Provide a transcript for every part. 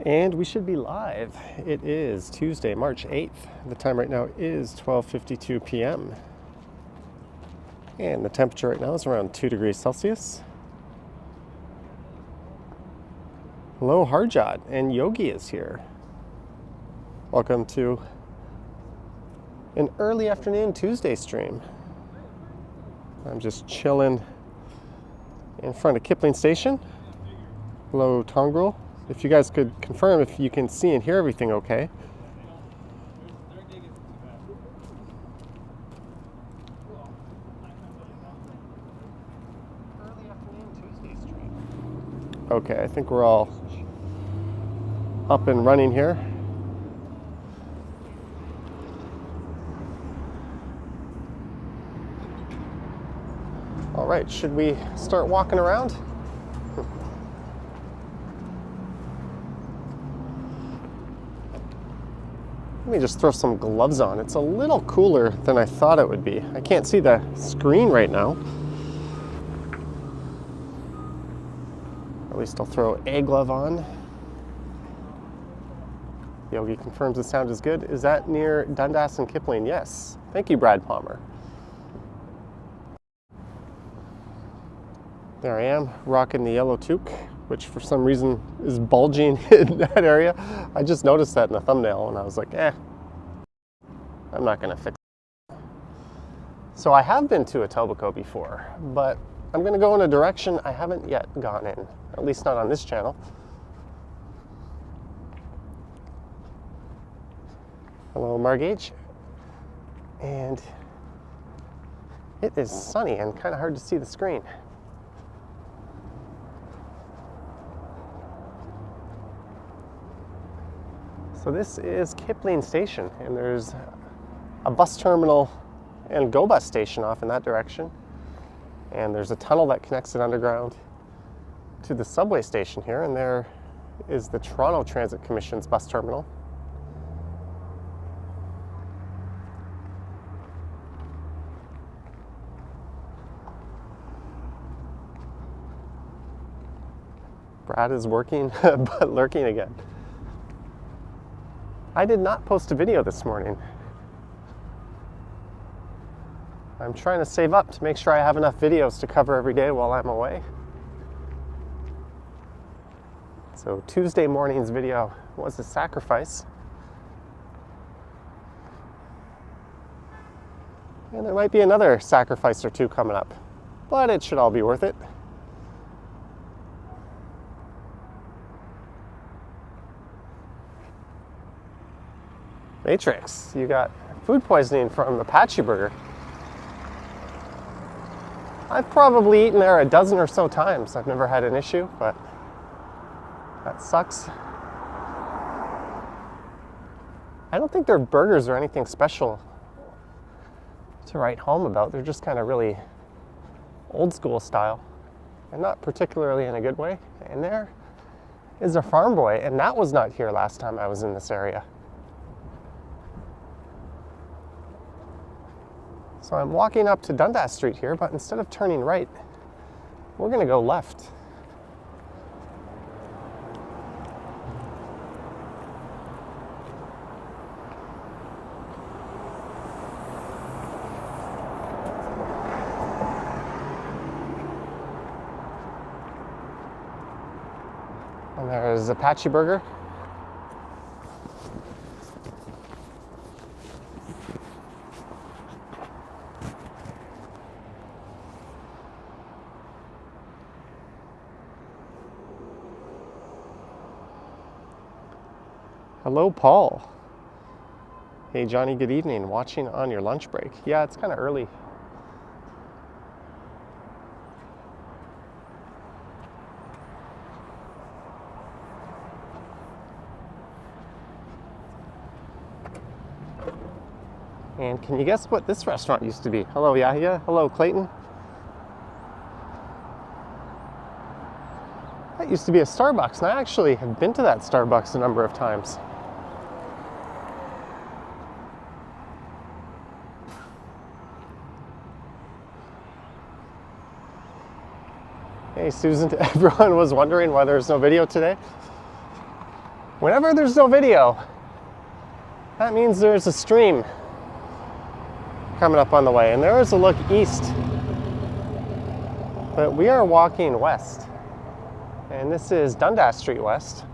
And we should be live. It is Tuesday, March 8th. The time right now is 12:52 p.m. And the temperature right now is around 2 degrees Celsius. Hello, Harjot, and Yogi is here. Welcome to an early afternoon Tuesday stream. I'm just chilling in front of Kipling Station. Hello, Tongrel. If you guys could confirm if you can see and hear everything okay. Early afternoon Tuesday stream. Okay, I think we're all up and running here. All right, should we start walking around? Let me just throw some gloves on. It's a little cooler than I thought it would be. I can't see the screen right now. At least I'll throw a glove on. Yogi confirms the sound is good. Is that near Dundas and Kipling? Yes. Thank you, Brad Palmer. There I am, rocking the yellow toque, which for some reason is bulging in that area. I just noticed that in the thumbnail and I was like, I'm not gonna fix it. So I have been to Etobicoke before, but I'm gonna go in a direction I haven't yet gone in, at least not on this channel. Hello, Margage. And it is sunny and kind of hard to see the screen. So this is Kipling Station, and there's a bus terminal and go bus station off in that direction. And there's a tunnel that connects it underground to the subway station here, and there is the Toronto Transit Commission's bus terminal. Brad is working, but lurking again. I did not post a video this morning. I'm trying to save up to make sure I have enough videos to cover every day while I'm away. So Tuesday morning's video was a sacrifice. And there might be another sacrifice or two coming up, but it should all be worth it. Matrix, you got food poisoning from Apache Burger. I've probably eaten there a dozen or so times. I've never had an issue, but that sucks. I don't think their burgers are anything special to write home about. They're just kind of really old school style and not particularly in a good way. And there is a farm boy, and that was not here last time I was in this area. So I'm walking up to Dundas Street here, but instead of turning right, we're gonna go left. And there's Apache Burger. Hello, Paul. Hey, Johnny, good evening. Watching on your lunch break. Yeah, it's kind of early. And can you guess what this restaurant used to be? Hello, Yahya. Hello, Clayton. That used to be a Starbucks, and I actually have been to that Starbucks a number of times. Hey Susan, everyone was wondering why there's no video today. Whenever there's no video, that means there's a stream coming up on the way, and there is a look east. But we are walking west, and this is Dundas Street West.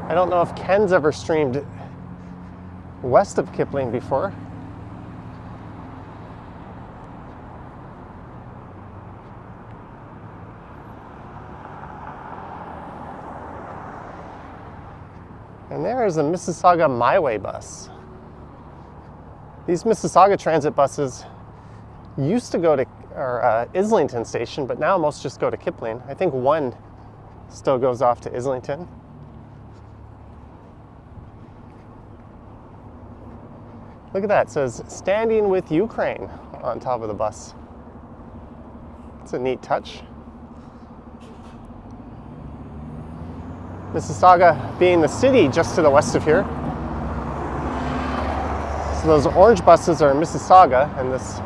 I don't know if Ken's ever streamed west of Kipling before. And there is a Mississauga My Way bus. These Mississauga transit buses used to go to Islington station, but now most just go to Kipling. I think one still goes off to Islington. Look at that, it says "Standing with Ukraine" on top of the bus. It's a neat touch. Mississauga being the city just to the west of here. So those orange buses are Mississauga, and this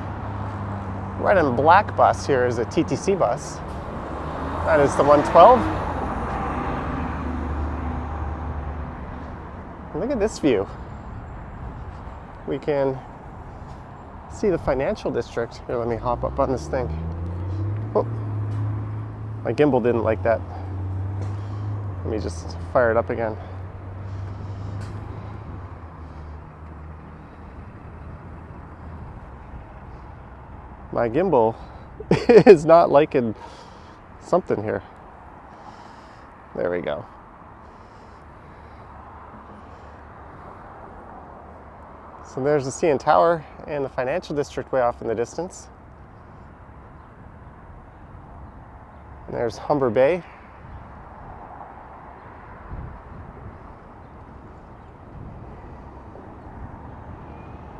red and black bus here is a TTC bus. That is the 112. And look at this view. We can see the financial district. Here, let me hop up on this thing. Oh, my gimbal didn't like that. Let me just fire it up again. My gimbal is not liking something here. There we go. So there's the CN Tower and the financial district way off in the distance. And there's Humber Bay.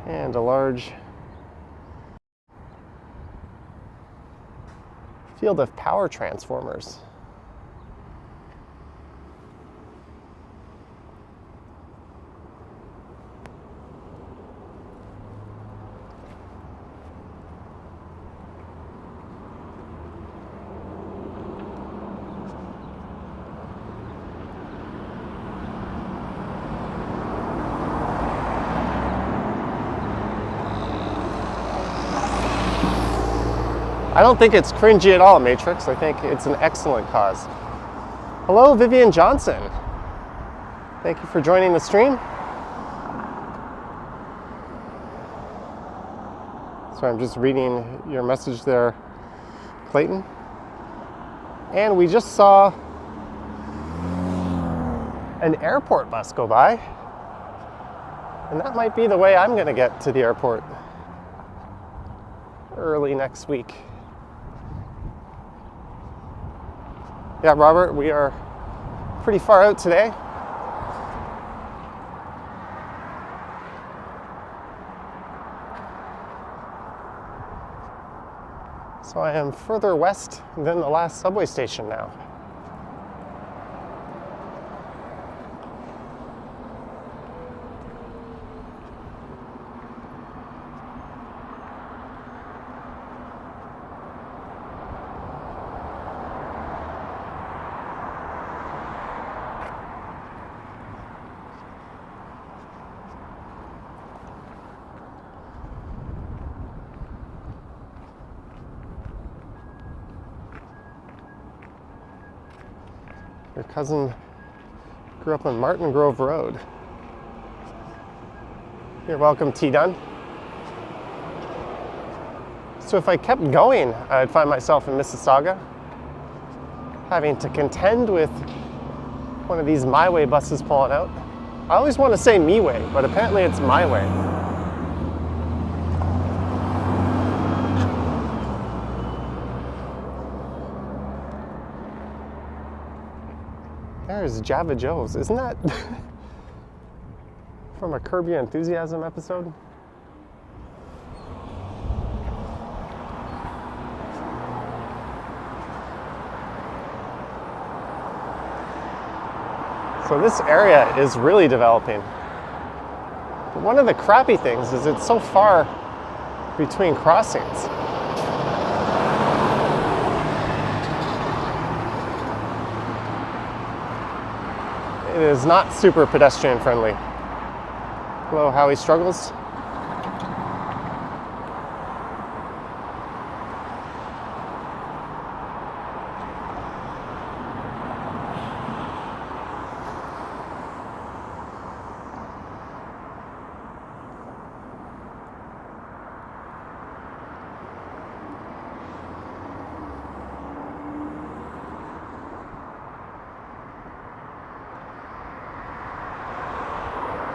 And a large field of power transformers. I don't think it's cringy at all, Matrix. I think it's an excellent cause. Hello, Vivian Johnson. Thank you for joining the stream. So I'm just reading your message there, Clayton. And we just saw an airport bus go by. And that might be the way I'm going to get to the airport early next week. Yeah, Robert, we are pretty far out today. So I am further west than the last subway station now. Your cousin grew up on Martin Grove Road. You're welcome, T. Dunn. So if I kept going, I'd find myself in Mississauga, having to contend with one of these My Way buses pulling out. I always want to say Me Way, but apparently it's My Way. There's Java Joe's. Isn't that from a Curb Your Enthusiasm episode? So this area is really developing. But one of the crappy things is it's so far between crossings. It is not super pedestrian friendly. Hello, Howie Struggles.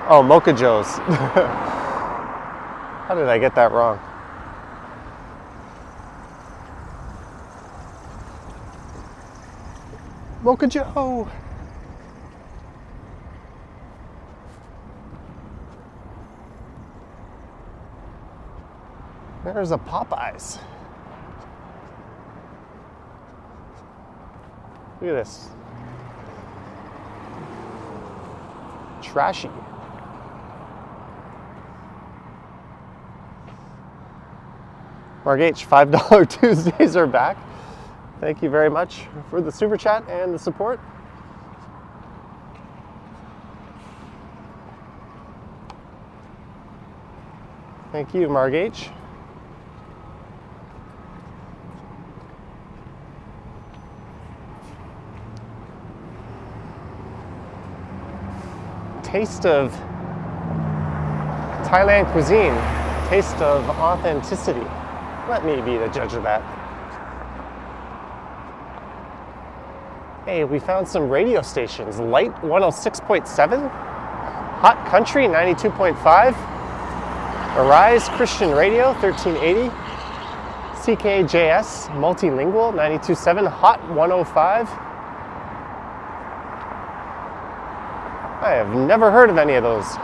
Oh, Mocha Joe's. How did I get that wrong? Mocha Joe! There's a Popeyes. Look at this. Trashy. Mark H, $5 Tuesdays are back. Thank you very much for the super chat and the support. Thank you, Mark H. Taste of Thailand cuisine. Taste of authenticity. Let me be the judge of that. Hey, we found some radio stations. Light 106.7, Hot Country 92.5, Arise Christian Radio 1380, CKJS Multilingual 92.7, Hot 105. I have never heard of any of those.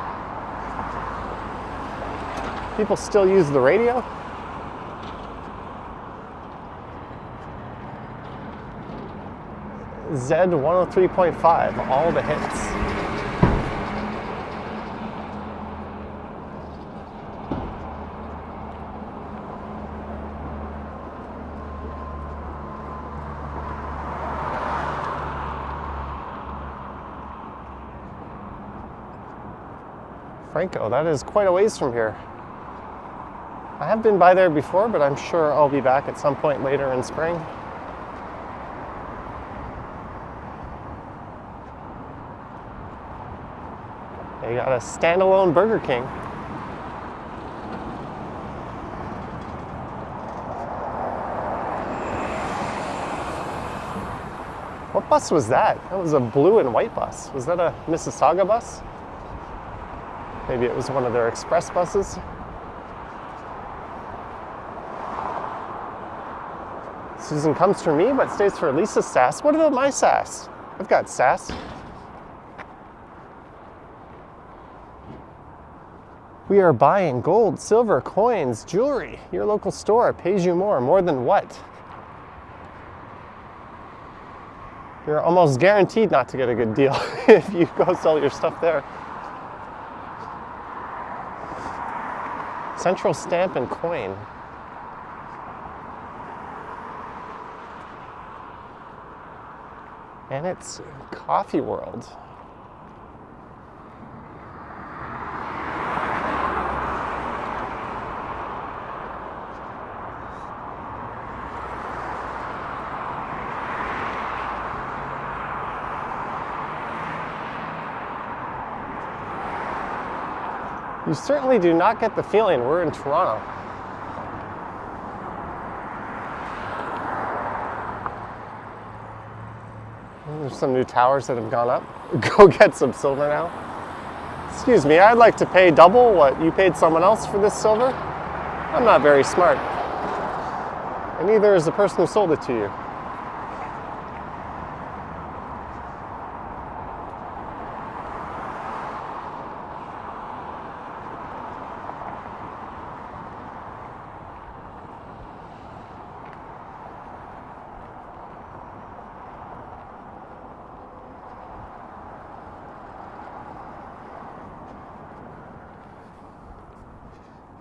People still use the radio? Z 103.5, all the hits. Franco, that is quite a ways from here. I have been by there before, but I'm sure I'll be back at some point later in spring. You got a standalone Burger King. What bus was that? That was a blue and white bus. Was that a Mississauga bus? Maybe it was one of their express buses. Susan comes for me, but stays for Lisa's sass. What about my sass? I've got sass. We are buying gold, silver, coins, jewelry. Your local store pays you more. More than what? You're almost guaranteed not to get a good deal if you go sell your stuff there. Central Stamp and Coin. And it's Coffee World. You certainly do not get the feeling we're in Toronto. There's some new towers that have gone up. Go get some silver now. Excuse me, I'd like to pay double what you paid someone else for this silver. I'm not very smart. And neither is the person who sold it to you.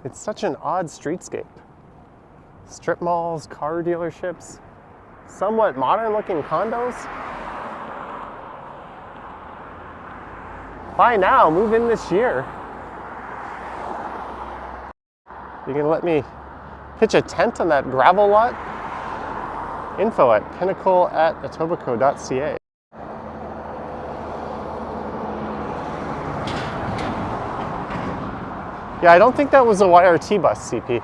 It's such an odd streetscape. Strip malls, car dealerships, somewhat modern looking condos. Buy now, move in this year. You gonna let me pitch a tent on that gravel lot? Info at pinnacle@etobicoke.ca. Yeah, I don't think that was a YRT bus, CP.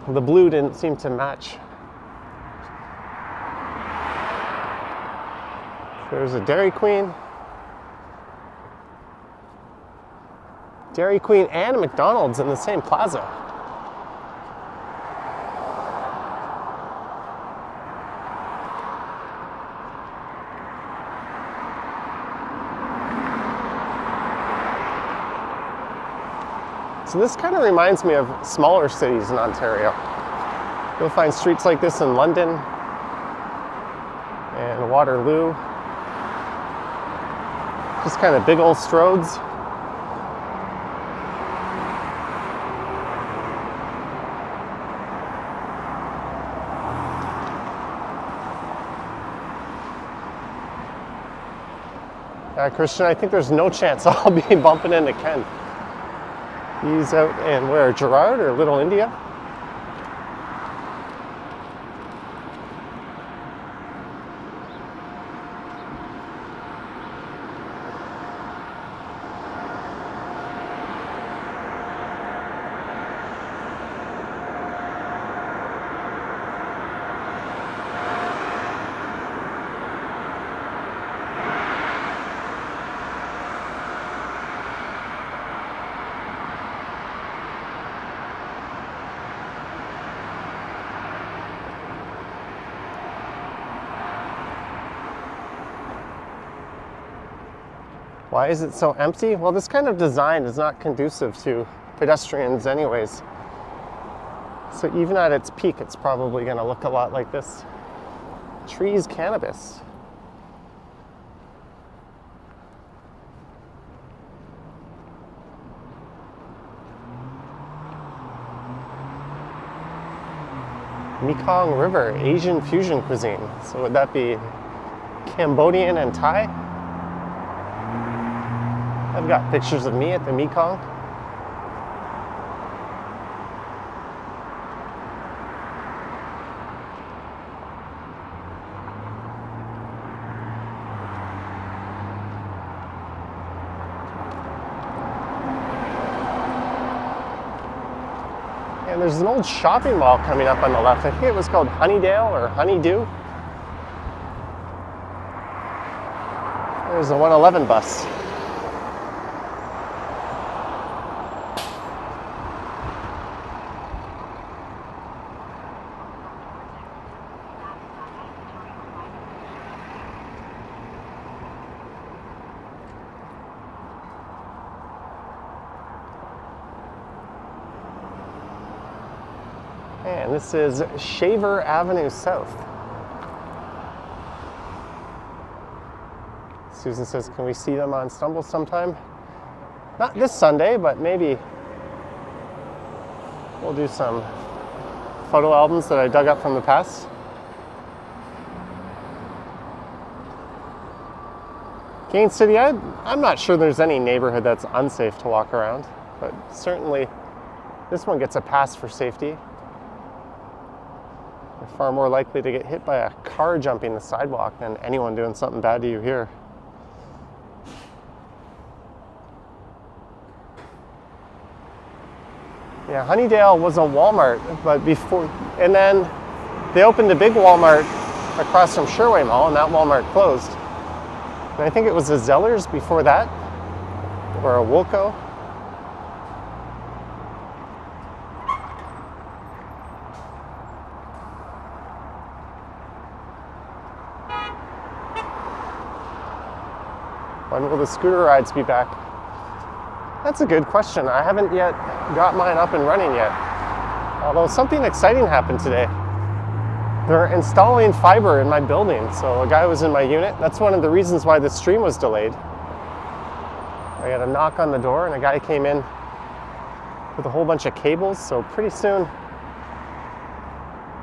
The blue didn't seem to match. There's a Dairy Queen. Dairy Queen and a McDonald's in the same plaza. So this kind of reminds me of smaller cities in Ontario. You'll find streets like this in London and Waterloo. Just kind of big old stroads. Christian, I think there's no chance I'll be bumping into Ken. He's out in where, Gerrard or Little India? Why is it so empty? Well, this kind of design is not conducive to pedestrians anyways. So even at its peak, it's probably going to look a lot like this. Trees, cannabis. Mekong River, Asian fusion cuisine. So would that be Cambodian and Thai? I've got pictures of me at the Mekong. And there's an old shopping mall coming up on the left. I think it was called Honeydale or Honeydew. There's a 111 bus. And this is Shaver Avenue South. Susan says, can we see them on Stumble sometime? Not this Sunday, but maybe we'll do some photo albums that I dug up from the past. Gain City, I'm not sure there's any neighborhood that's unsafe to walk around, but certainly this one gets a pass for safety. You're far more likely to get hit by a car jumping the sidewalk than anyone doing something bad to you here. Yeah, Honeydale was a Walmart, but before, and then they opened a big Walmart across from Sherway Mall, and that Walmart closed. And I think it was a Zellers before that, or a Woolco. When will the scooter rides be back? That's a good question. I haven't yet got mine up and running yet. Although something exciting happened today. They're installing fiber in my building. So a guy was in my unit. That's one of the reasons why the stream was delayed. I got a knock on the door and a guy came in with a whole bunch of cables. So pretty soon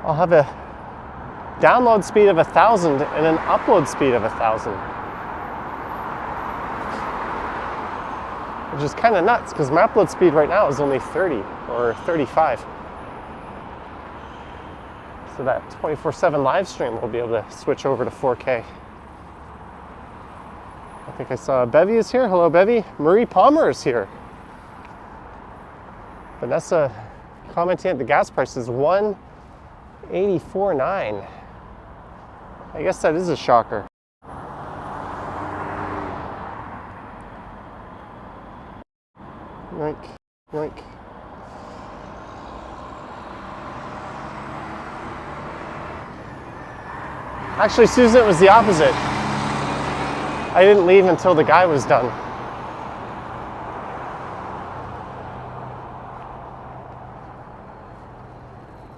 I'll have a download speed of 1,000 and an upload speed of 1,000. Which is kind of nuts because my upload speed right now is only 30 or 35. So that 24/7 live stream will be able to switch over to 4K. I think I saw Bevy is here. Hello, Bevy. Marie Palmer is here. Vanessa commenting the gas price is $1.84.9. I guess that is a shocker. Yoink, yoink. Actually, Susan, it was the opposite. I didn't leave until the guy was done.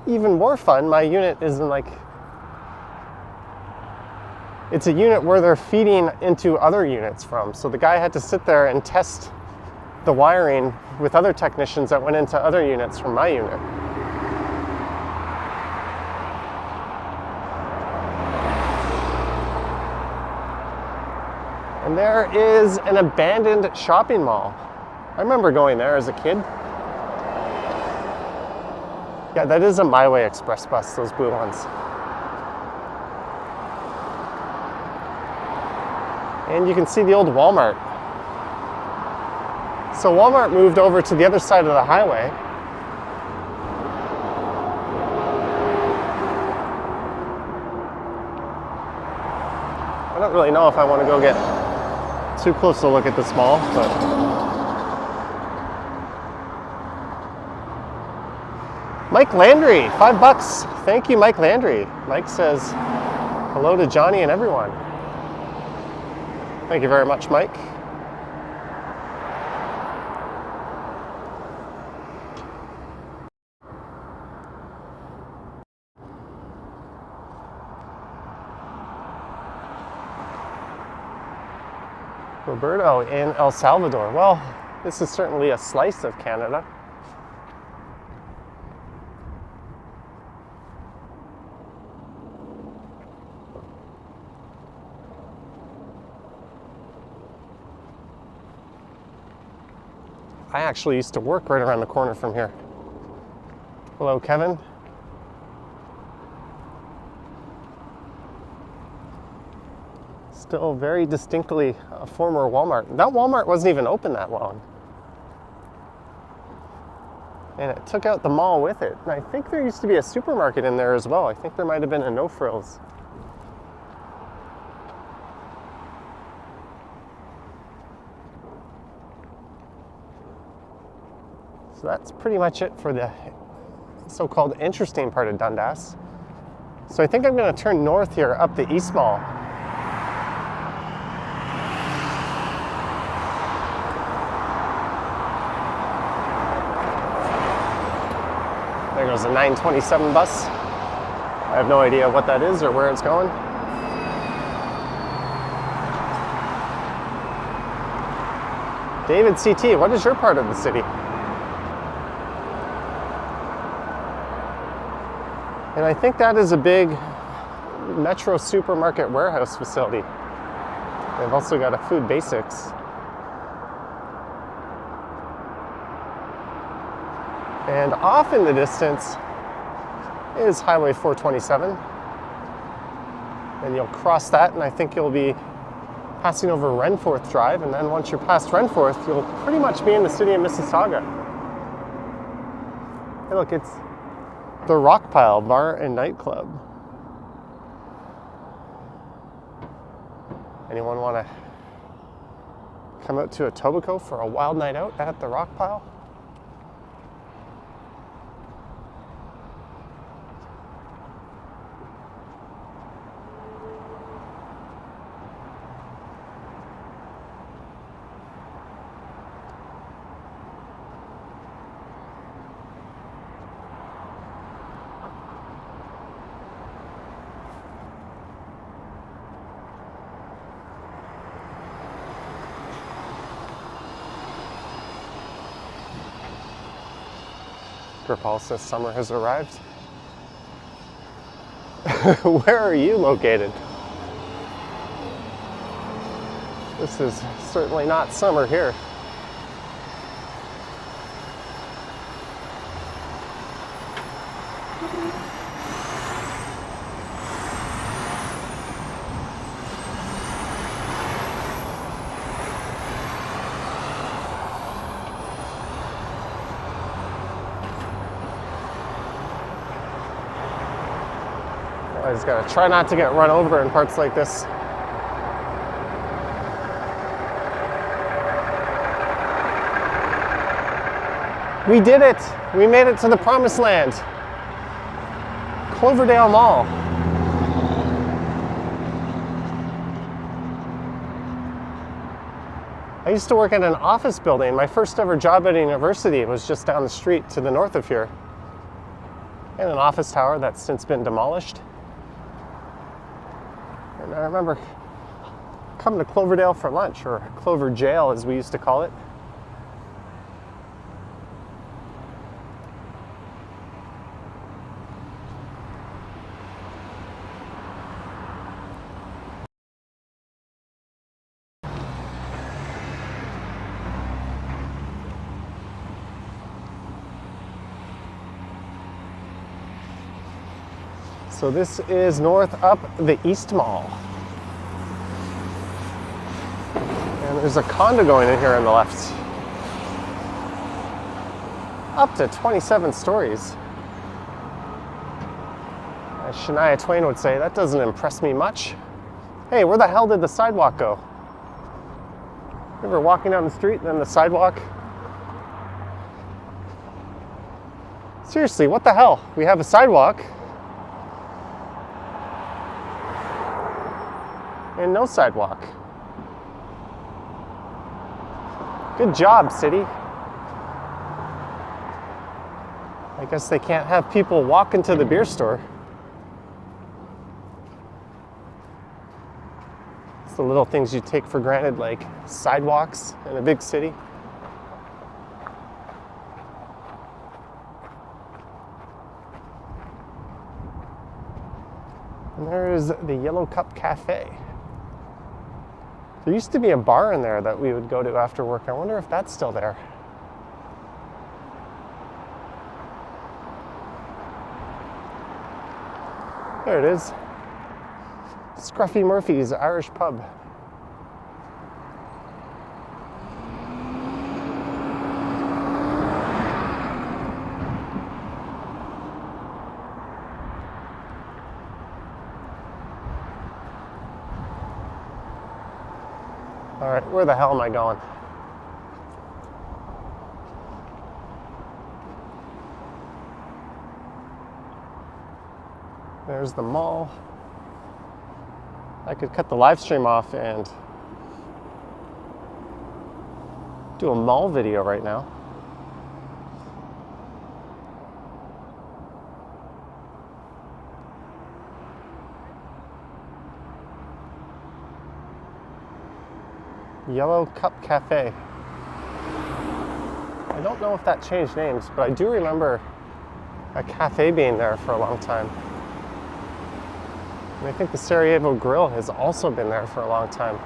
Even more fun, my unit isn't like... It's a unit where they're feeding into other units from. So the guy had to sit there and test the wiring with other technicians that went into other units from my unit. And there is an abandoned shopping mall. I remember going there as a kid. Yeah, that is a My Way Express bus, those blue ones. And you can see the old Walmart. So Walmart moved over to the other side of the highway. I don't really know if I want to go get too close to look at this mall, but Mike Landry, $5. Thank you, Mike Landry. Mike says hello to Johnny and everyone. Thank you very much, Mike. Roberto in El Salvador. Well, this is certainly a slice of Canada. I actually used to work right around the corner from here. Hello, Kevin. Still very distinctly a former Walmart. That Walmart wasn't even open that long. And it took out the mall with it. And I think there used to be a supermarket in there as well. I think there might have been a No Frills. So that's pretty much it for the so-called interesting part of Dundas. So I think I'm going to turn north here up the East Mall. There goes a 927 bus. I have no idea what that is or where it's going. David CT, what is your part of the city? And I think that is a big Metro supermarket warehouse facility. They've also got a Food Basics. And off in the distance is Highway 427. And you'll cross that, and I think you'll be passing over Renforth Drive. And then once you're past Renforth, you'll pretty much be in the city of Mississauga. Hey, look, it's the Rockpile Bar and Nightclub. Anyone want to come out to Etobicoke for a wild night out at the Rockpile? RuPaul says summer has arrived. Where are you located? This is certainly not summer here. I just gotta try not to get run over in parts like this. We did it! We made it to the promised land. Cloverdale Mall. I used to work in an office building. My first ever job at a university was just down the street to the north of here. And an office tower that's since been demolished. And I remember coming to Cloverdale for lunch, or Clover Jail as we used to call it. So this is north up the East Mall. And there's a condo going in here on the left. Up to 27 stories. As Shania Twain would say, that doesn't impress me much. Hey, where the hell did the sidewalk go? You ever walking down the street and then the sidewalk? Seriously, what the hell? We have a sidewalk. And no sidewalk. Good job, city. I guess they can't have people walk into the beer store. It's the little things you take for granted, like sidewalks in a big city. And there's the Yellow Cup Cafe. There used to be a bar in there that we would go to after work. I wonder if that's still there. There it is. Scruffy Murphy's Irish Pub. All right, where the hell am I going? There's the mall. I could cut the live stream off and do a mall video right now. Yellow Cup Cafe. I don't know if that changed names, but I do remember a cafe being there for a long time. And I think the Sarajevo Grill has also been there for a long time.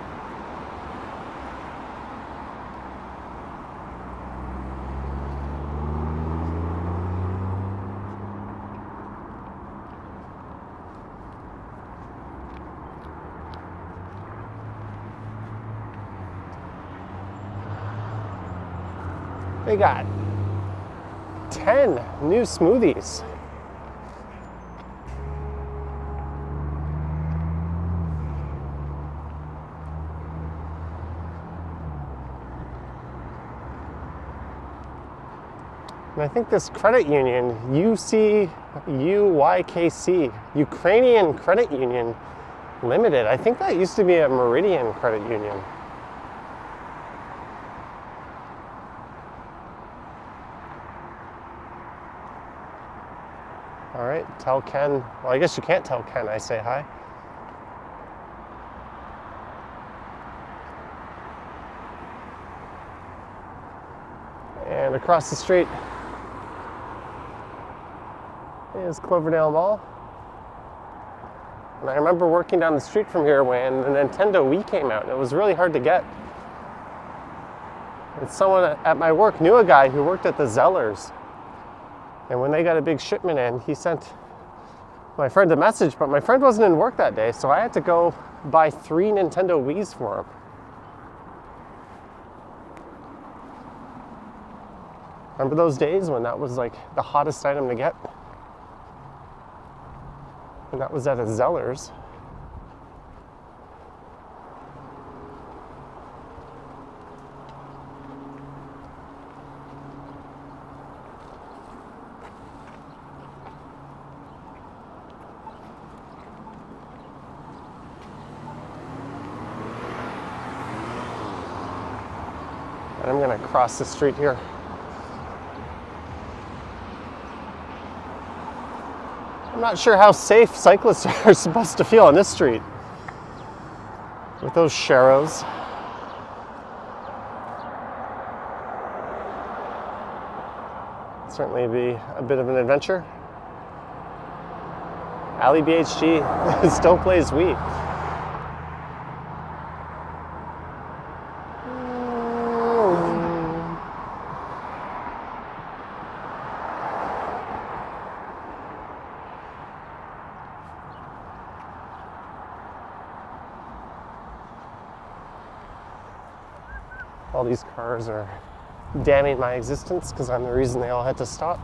They got 10 new smoothies. And I think this credit union, UCUYKC, Ukrainian Credit Union Limited, I think that used to be a Meridian Credit Union. All right, tell Ken, well, I guess you can't tell Ken I say hi. And across the street, There's Cloverdale Mall. And I remember working down the street from here when the Nintendo Wii came out, and it was really hard to get. And someone at my work knew a guy who worked at the Zellers. And when they got a big shipment in, he sent my friend a message, but my friend wasn't in work that day, so I had to go buy 3 Nintendo Wiis for him. Remember those days when that was like the hottest item to get? And that was at a Zellers. And I'm going to cross the street here. I'm not sure how safe cyclists are supposed to feel on this street with those sharrows. Certainly be a bit of an adventure. Ali BHG still plays Wii. All these cars are damning my existence because I'm the reason they all had to stop.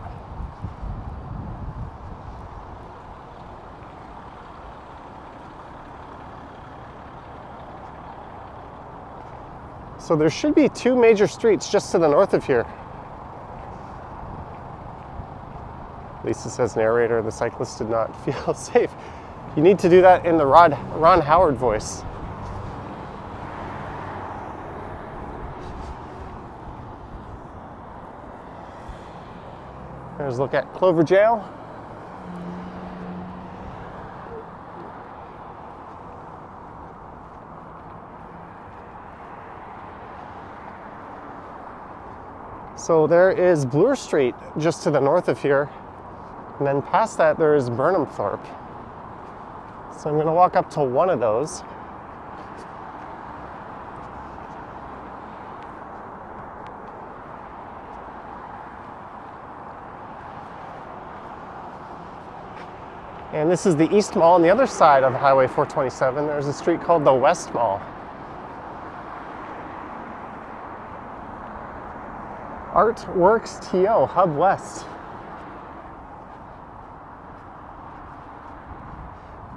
So there should be 2 major streets just to the north of here. Lisa says, narrator, the cyclist did not feel safe. You need to do that in the Ron Howard voice. There's a look at Cloverdale. So there is Bloor Street just to the north of here. And then past that there is Burnhamthorpe. So I'm going to walk up to one of those. And this is the East Mall. On the other side of Highway 427, there's a street called the West Mall. Artworks TO, Hub West.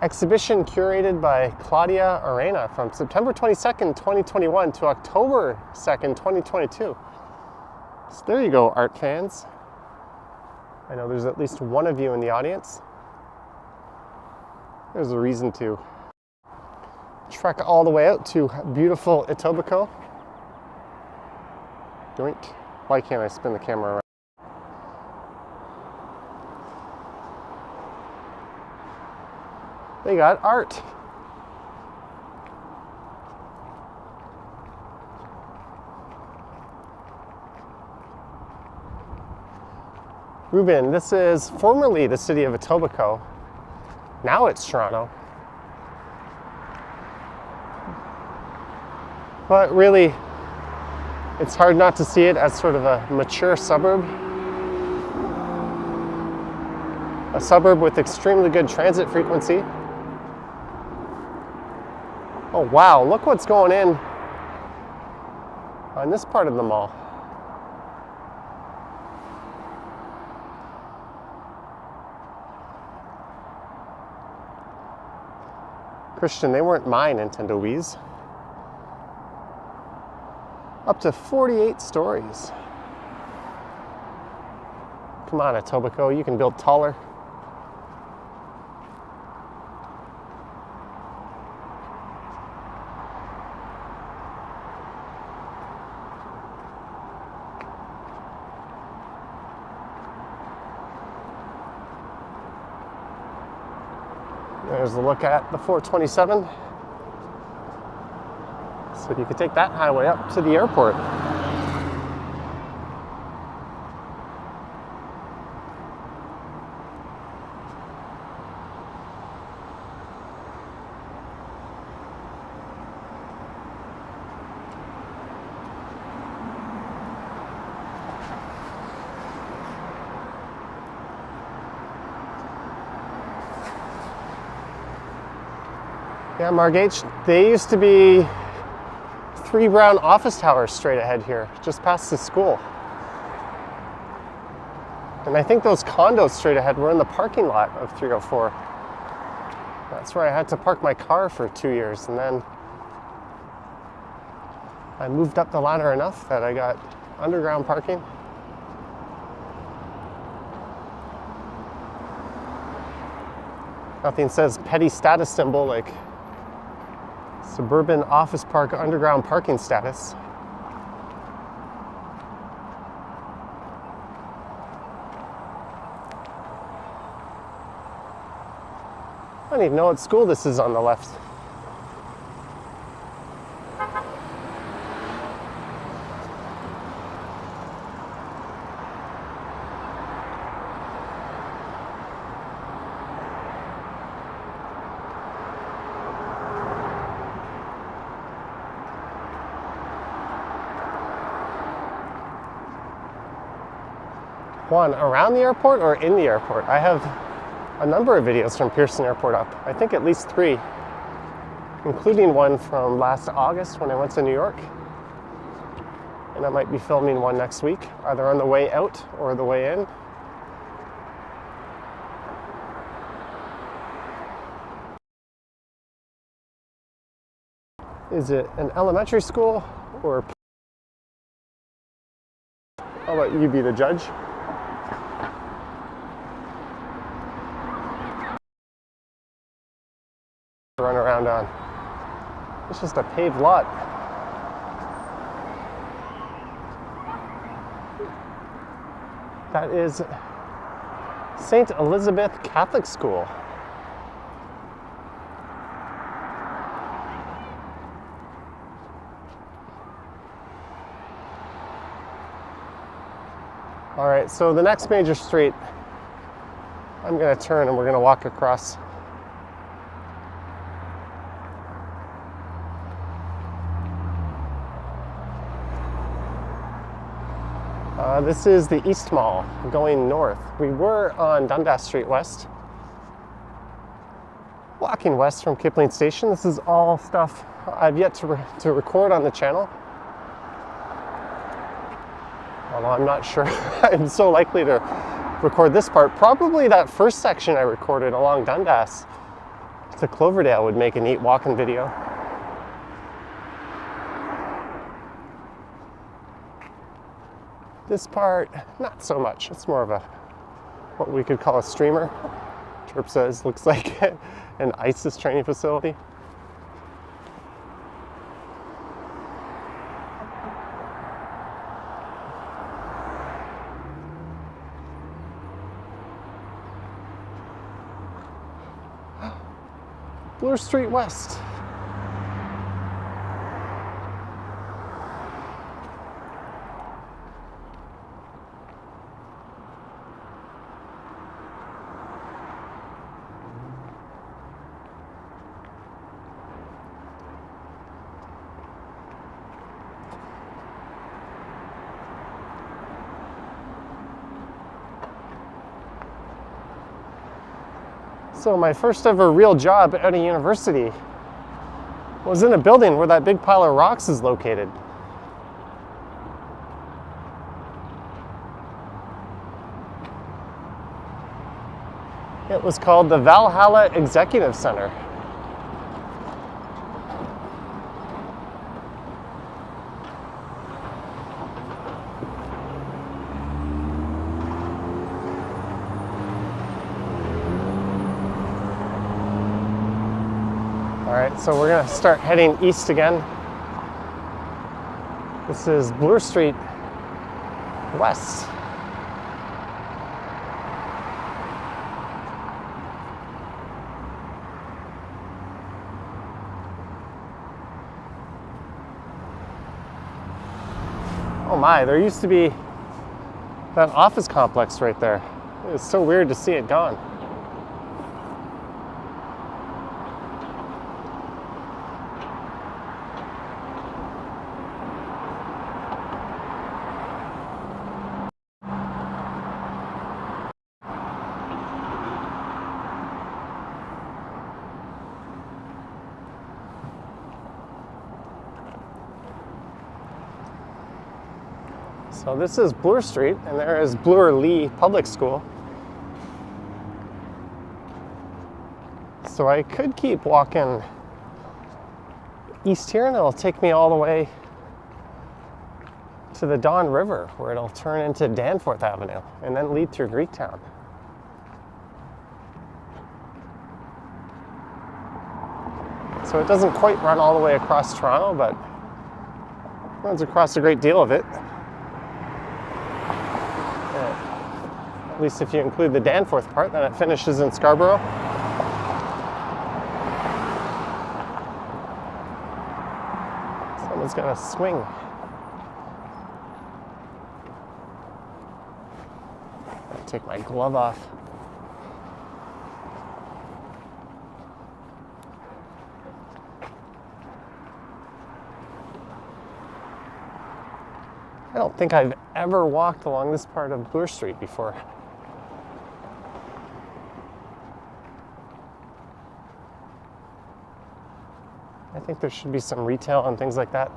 Exhibition curated by Claudia Arena from September 22nd, 2021 to October 2nd, 2022. So there you go, art fans. I know there's at least one of you in the audience. There's a reason to trek all the way out to beautiful Etobicoke. Doink. Why can't I spin the camera around? They got art. Ruben, this is formerly the city of Etobicoke. Now it's Toronto. But really, it's hard not to see it as sort of a mature suburb. A suburb with extremely good transit frequency. Oh wow, look what's going on this part of the mall. Christian, they weren't my Nintendo Wiis. Up to 48 stories. Come on, Etobicoke, you can build taller. There's a look at the 427. So you could take that highway up to the airport. Yeah, Marg H, they used to be 3 brown office towers straight ahead here, just past the school. And I think those condos straight ahead were in the parking lot of 304. That's where I had to park my car for 2 years, and then I moved up the ladder enough that I got underground parking. Nothing says petty status symbol like suburban office park underground parking status. I don't even know what school this is on the left. Juan, around the airport or in the airport? I have a number of videos from Pearson Airport up. I think at least 3, including one from last August when I went to New York. And I might be filming one next week, either on the way out or the way in. Is it an elementary school or... I'll let you be the judge. Run around on. It's just a paved lot. That is St. Elizabeth Catholic School. All right, so the next major street, I'm going to turn and we're going to walk across. This is the East Mall going north. We were on Dundas Street West, walking west from Kipling Station. This is all stuff I've yet to record on the channel. Although I'm not sure I'm so likely to record this part. Probably that first section I recorded along Dundas to Cloverdale would make a neat walking video. This part, not so much. It's more of a, what we could call a streamer. Terp says, looks like an ISIS training facility. Bloor Street West. So my first ever real job at a university was in a building where that big pile of rocks is located. It was called the Valhalla Executive Center. Alright, so we're going to start heading east again. This is Bloor Street West. Oh my, there used to be that office complex right there. It's so weird to see it gone. So this is Bloor Street, and there is Bloor Lee Public School. So I could keep walking east here, and it'll take me all the way to the Don River, where it'll turn into Danforth Avenue, and then lead through Greektown. So it doesn't quite run all the way across Toronto, but it runs across a great deal of it. At least if you include the Danforth part, then it finishes in Scarborough. Someone's gonna swing. I'll take my glove off. I don't think I've ever walked along this part of Bloor Street before. I think there should be some retail and things like that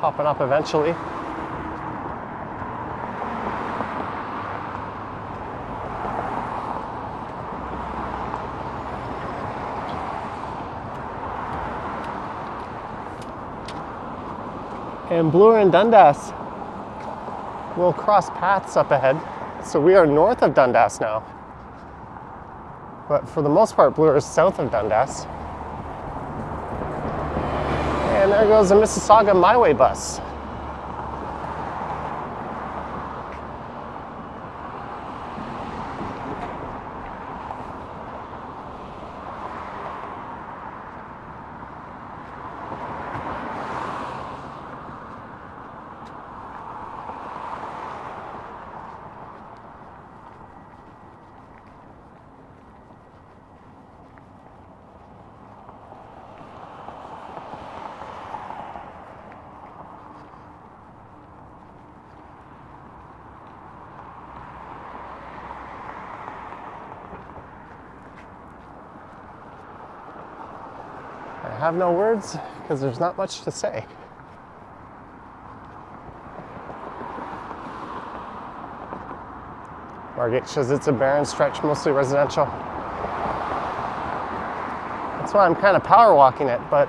popping up eventually. And Bloor and Dundas will cross paths up ahead. So we are north of Dundas now. But for the most part, Bloor is south of Dundas. And there goes the Mississauga My Way bus. I have no words because there's not much to say. Margate says it's a barren stretch, mostly residential. That's why I'm kind of power walking it, but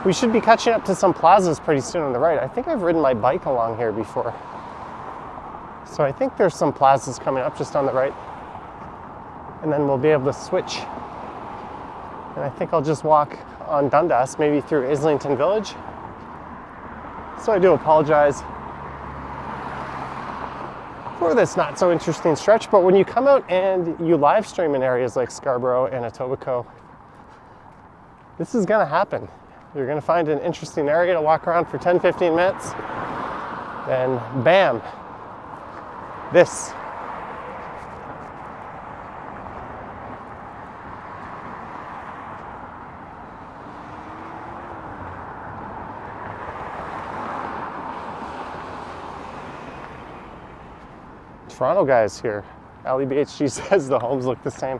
we should be catching up to some plazas pretty soon on the right. I think I've ridden my bike along here before. So I think there's some plazas coming up just on the right. And then we'll be able to switch. And I think I'll just walk on Dundas, maybe through Islington Village. So I do apologize for this not so interesting stretch, but when you come out and you live stream in areas like Scarborough and Etobicoke, this is gonna happen. You're gonna find an interesting area to walk around for 10-15 minutes, then bam, this. Toronto guys here. Ali BHG says the homes look the same.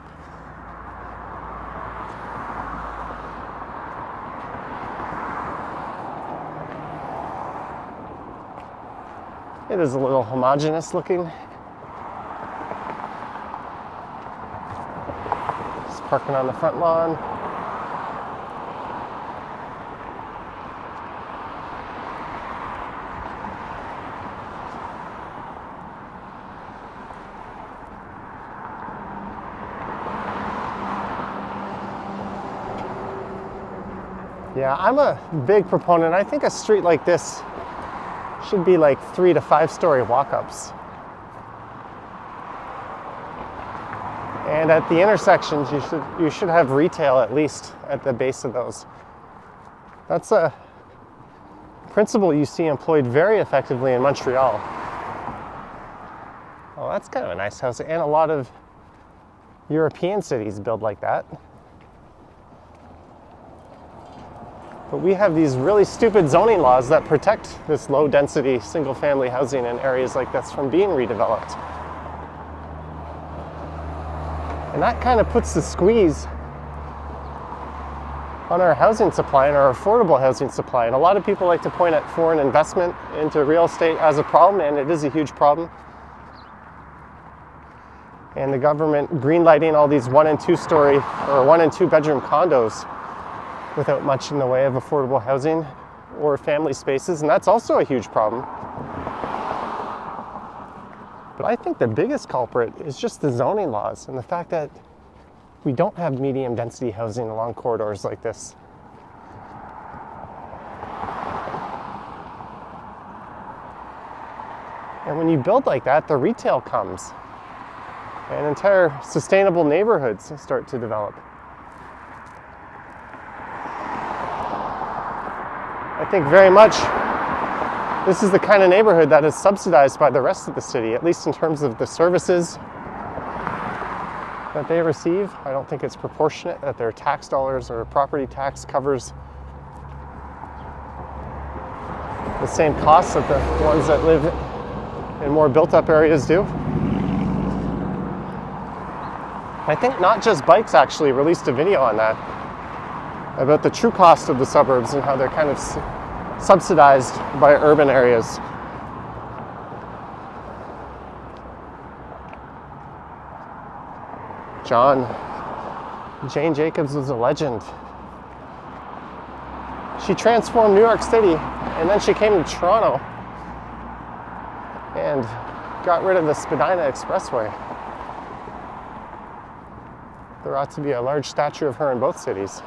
It is a little homogeneous looking. Just parking on the front lawn. Yeah, I'm a big proponent. I think a street like this should be like 3 to 5 story walk-ups. And at the intersections, you should have retail at least at the base of those. That's a principle you see employed very effectively in Montreal. Well, that's kind of a nice house, and a lot of European cities build like that. But we have these really stupid zoning laws that protect this low density single family housing in areas like this from being redeveloped. And that kind of puts the squeeze on our housing supply and our affordable housing supply. And a lot of people like to point at foreign investment into real estate as a problem, and it is a huge problem. And the government greenlighting all these 1 and 2 story or 1 and 2 bedroom condos without much in the way of affordable housing or family spaces, and that's also a huge problem. But I think the biggest culprit is just the zoning laws and the fact that we don't have medium density housing along corridors like this. And when you build like that, the retail comes and entire sustainable neighborhoods start to develop. I think very much this is the kind of neighborhood that is subsidized by the rest of the city, at least in terms of the services that they receive. I don't think it's proportionate that their tax dollars or property tax covers the same costs that the ones that live in more built-up areas do. I think Not Just Bikes actually released a video on that, about the true cost of the suburbs and how they're kind of subsidized by urban areas. Jane Jacobs was a legend. She transformed New York City, and then she came to Toronto and got rid of the Spadina Expressway. There ought to be a large statue of her in both cities.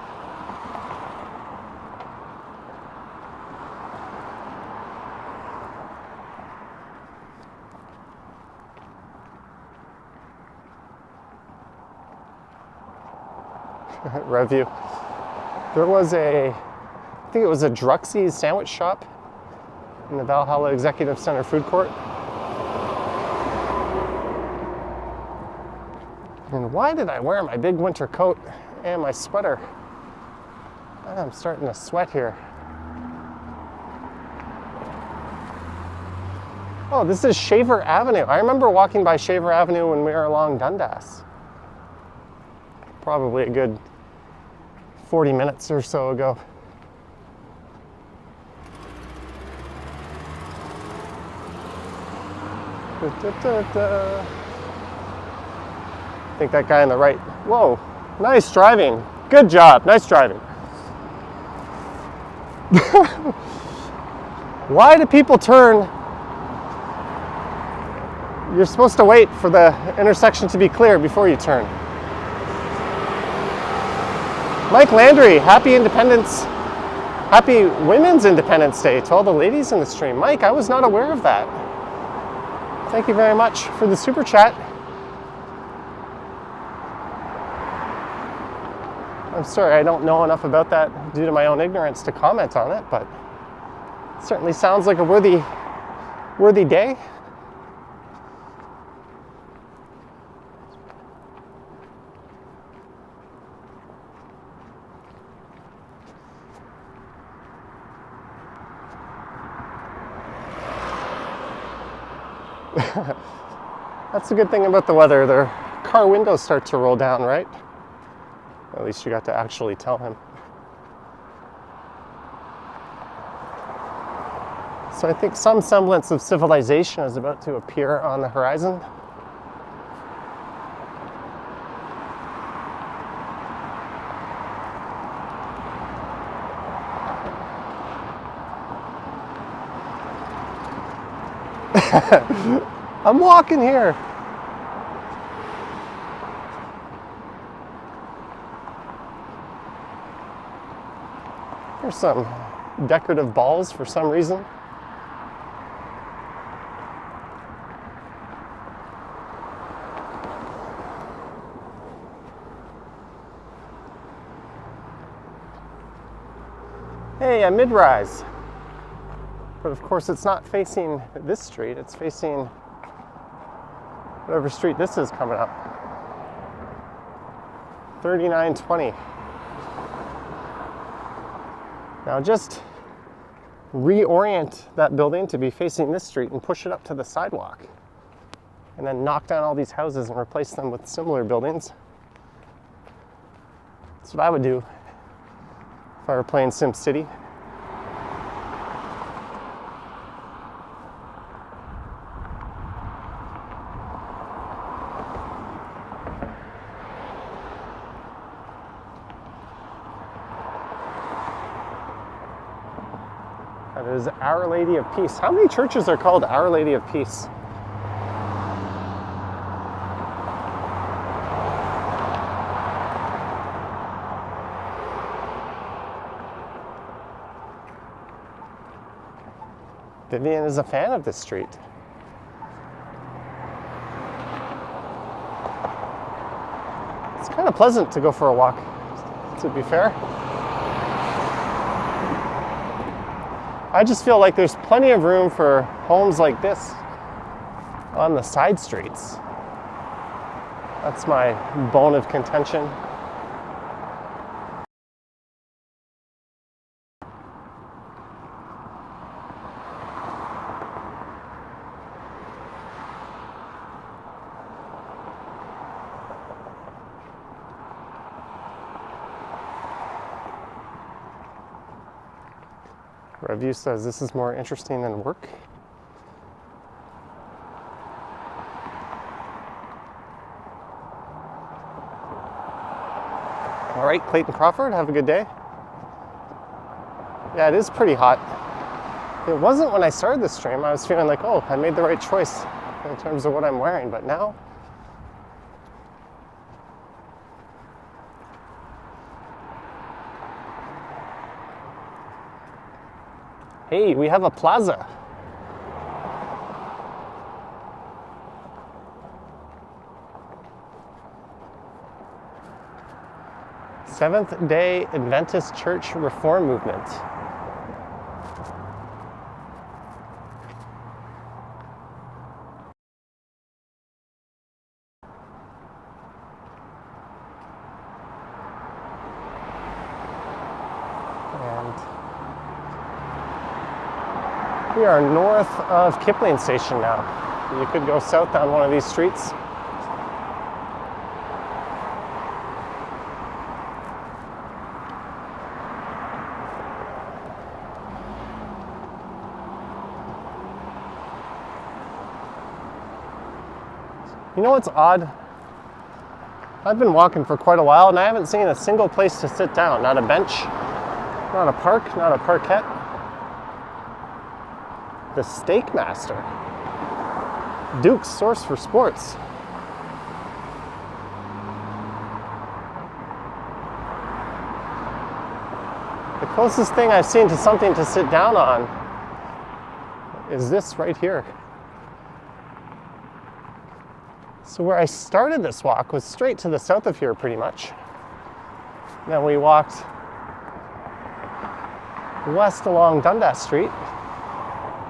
Review. There was I think it was a Druxy's sandwich shop in the Valhalla Executive Center food court. And why did I wear my big winter coat and my sweater? I'm starting to sweat here. Oh, this is Shaver Avenue. I remember walking by Shaver Avenue when we were along Dundas. Probably a good 40 minutes or so ago. I think that guy on the right. Whoa, nice driving. Good job, nice driving. Why do people turn? You're supposed to wait for the intersection to be clear before you turn. Mike Landry, happy Women's Independence Day to all the ladies in the stream. Mike, I was not aware of that. Thank you very much for the super chat. I'm sorry, I don't know enough about that due to my own ignorance to comment on it, but it certainly sounds like a worthy day. That's the good thing about the weather. The car windows start to roll down, right? At least you got to actually tell him. So I think some semblance of civilization is about to appear on the horizon. I'm walking here. There's some decorative balls for some reason. Hey, a mid-rise. But of course it's not facing this street, it's facing whatever street this is coming up. 3920. Now just reorient that building to be facing this street and push it up to the sidewalk. And then knock down all these houses and replace them with similar buildings. That's what I would do I were playing SimCity. That is Our Lady of Peace. How many churches are called Our Lady of Peace? Vivian is a fan of this street. It's kind of pleasant to go for a walk, to be fair. I just feel like there's plenty of room for homes like this on the side streets. That's my bone of contention. Review says this is more interesting than work. All right, Clayton Crawford, have a good day. Yeah, it is pretty hot. It wasn't when I started this stream. I was feeling like, oh, I made the right choice in terms of what I'm wearing, but now hey, we have a plaza. Seventh-day Adventist Church Reform Movement. We are north of Kipling Station now. You could go south down one of these streets. You know what's odd? I've been walking for quite a while and I haven't seen a single place to sit down. Not a bench, not a park, not a parquet. The Steak Master. Duke's Source for Sports. The closest thing I've seen to something to sit down on is this right here. So where I started this walk was straight to the south of here pretty much. Then we walked west along Dundas Street,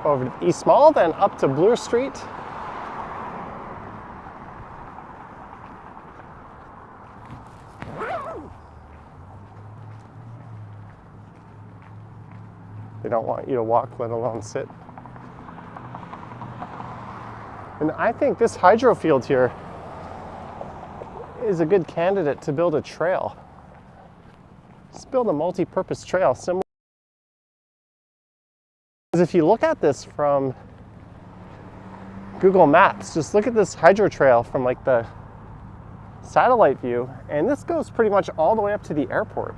over to East Mall, then up to Bloor Street. They don't want you to walk, let alone sit. And I think this hydro field here is a good candidate to build a trail. Let's build a multi-purpose trail similar. Because if you look at this from Google Maps, just look at this hydro trail from like the satellite view, and this goes pretty much all the way up to the airport.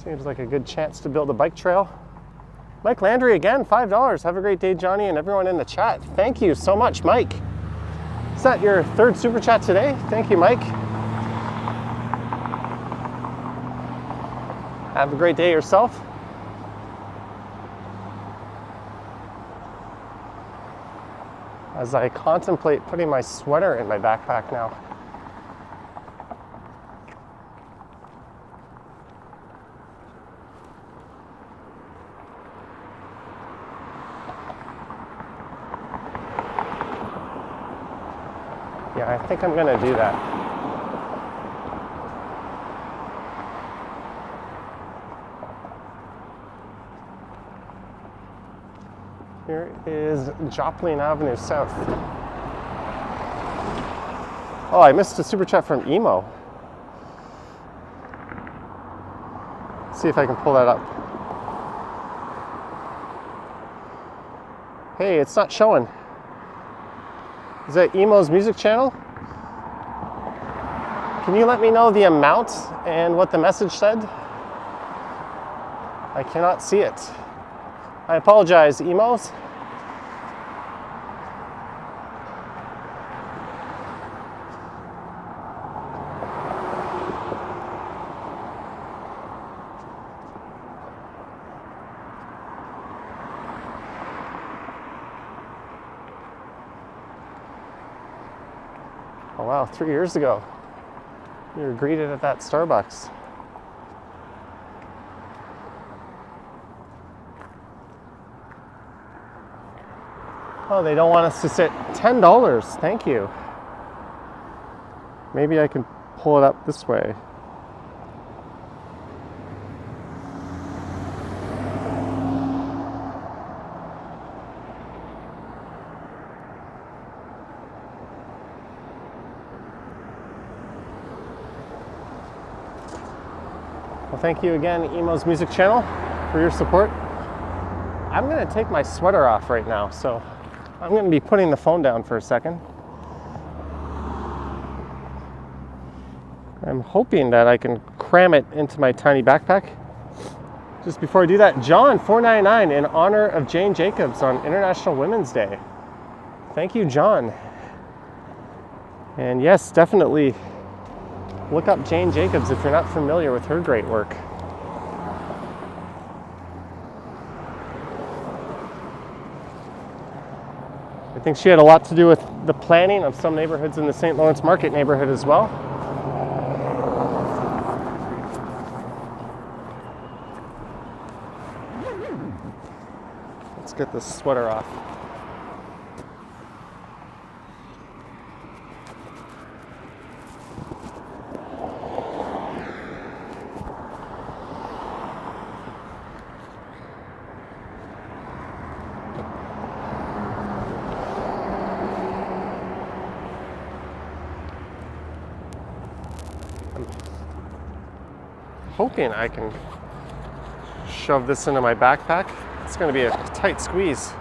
Seems like a good chance to build a bike trail. Mike Landry again, $5. Have a great day, Johnny, and everyone in the chat. Thank you so much, Mike. Is that your third super chat today? Thank you, Mike. Have a great day yourself. As I contemplate putting my sweater in my backpack now. Yeah, I think I'm gonna do that. Here is Joplin Avenue South. Oh, I missed a super chat from Emo. See if I can pull that up. Hey, it's not showing. Is that Emo's music channel? Can you let me know the amount and what the message said? I cannot see it. I apologize, Emos. Oh wow, 3 years ago, you were greeted at that Starbucks. Oh, they don't want us to sit. $10, thank you. Maybe I can pull it up this way. Well, thank you again, Emo's Music Channel, for your support. I'm going to take my sweater off right now, so I'm going to be putting the phone down for a second. I'm hoping that I can cram it into my tiny backpack. Just before I do that, John, $4.99 in honor of Jane Jacobs on International Women's Day. Thank you, John. And yes, definitely look up Jane Jacobs if you're not familiar with her great work. I think she had a lot to do with the planning of some neighborhoods in the St. Lawrence Market neighborhood as well. Let's get this sweater off. Hoping I can shove this into my backpack. It's going to be a tight squeeze.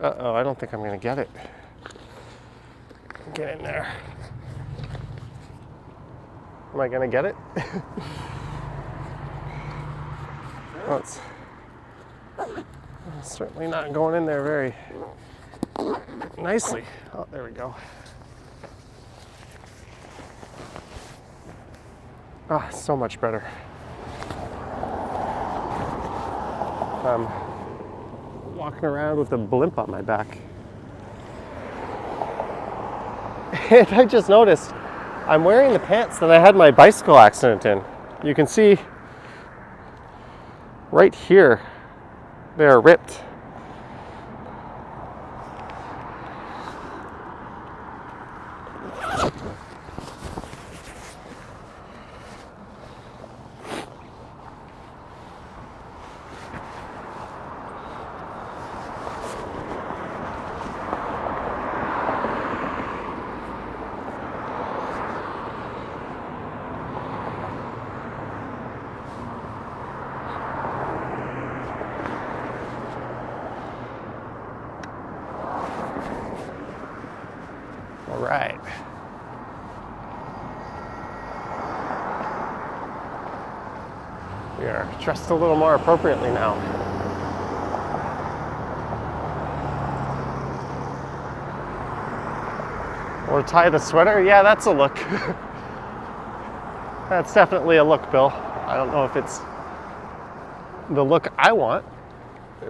Uh-oh, I don't think I'm going to get it. Get in there. Am I going to get it? Well, it's certainly not going in there very nicely. Oh, there we go. Ah, so much better. I'm walking around with a blimp on my back. And I just noticed I'm wearing the pants that I had my bicycle accident in. You can see right here, they are ripped. All right. We are dressed a little more appropriately now. Or tie the sweater? Yeah, that's a look. That's definitely a look, Bill. I don't know if it's the look I want.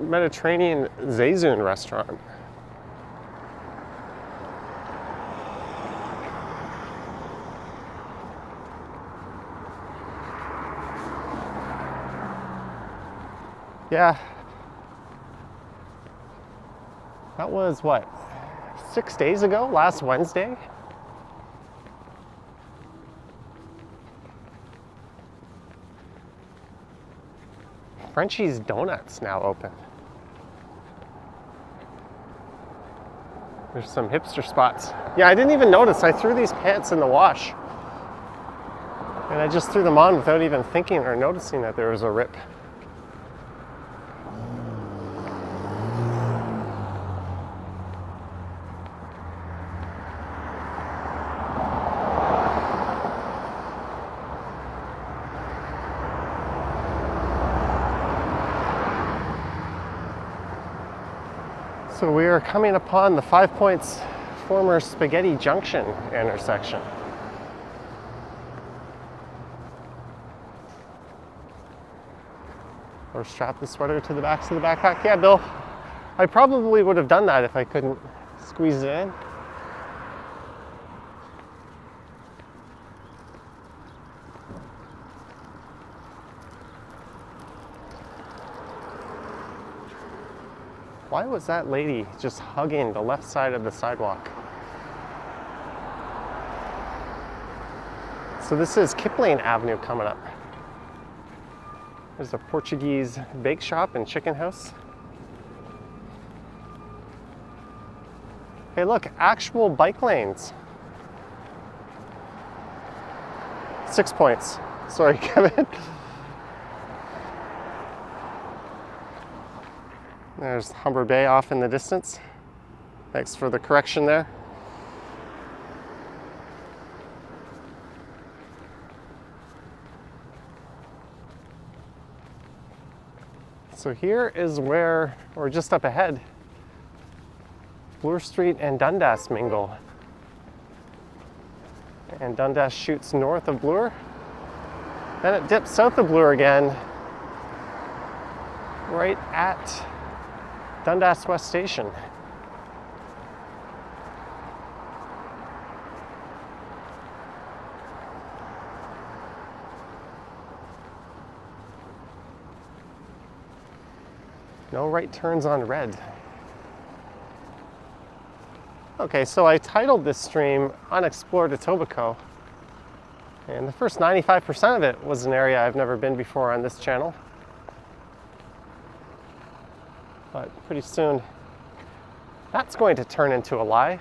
Mediterranean Zayzoon restaurant. Yeah, that was what, 6 days ago, last Wednesday? Frenchie's Donuts now open. There's some hipster spots. Yeah, I didn't even notice. I threw these pants in the wash. And I just threw them on without even thinking or noticing that there was a rip. So we are coming upon the 5 Points former Spaghetti Junction intersection. Or strap the sweater to the backs of the backpack. Yeah, Bill, I probably would have done that if I couldn't squeeze it in. Why was that lady just hugging the left side of the sidewalk? So this is Kipling Avenue coming up. There's a Portuguese bake shop and chicken house. Hey look, actual bike lanes. 6 points. Sorry, Kevin. There's Humber Bay off in the distance. Thanks for the correction there. So here is where, or just up ahead, Bloor Street and Dundas mingle. And Dundas shoots north of Bloor. Then it dips south of Bloor again, right at Dundas West Station. No right turns on red. Okay, so I titled this stream Unexplored Etobicoke, and the first 95% of it was an area I've never been before on this channel. But pretty soon, that's going to turn into a lie.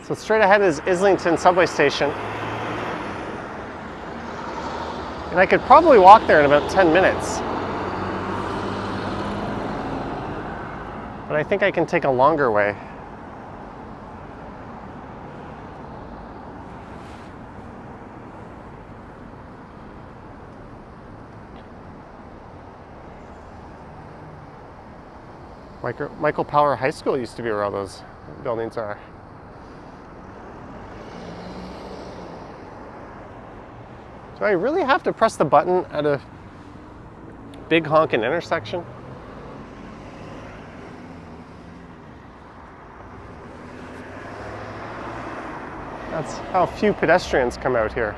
So straight ahead is Islington Subway station. And I could probably walk there in about 10 minutes. But I think I can take a longer way. Michael Power High School used to be where all those buildings are. Do I really have to press the button at a big honking intersection? That's how few pedestrians come out here.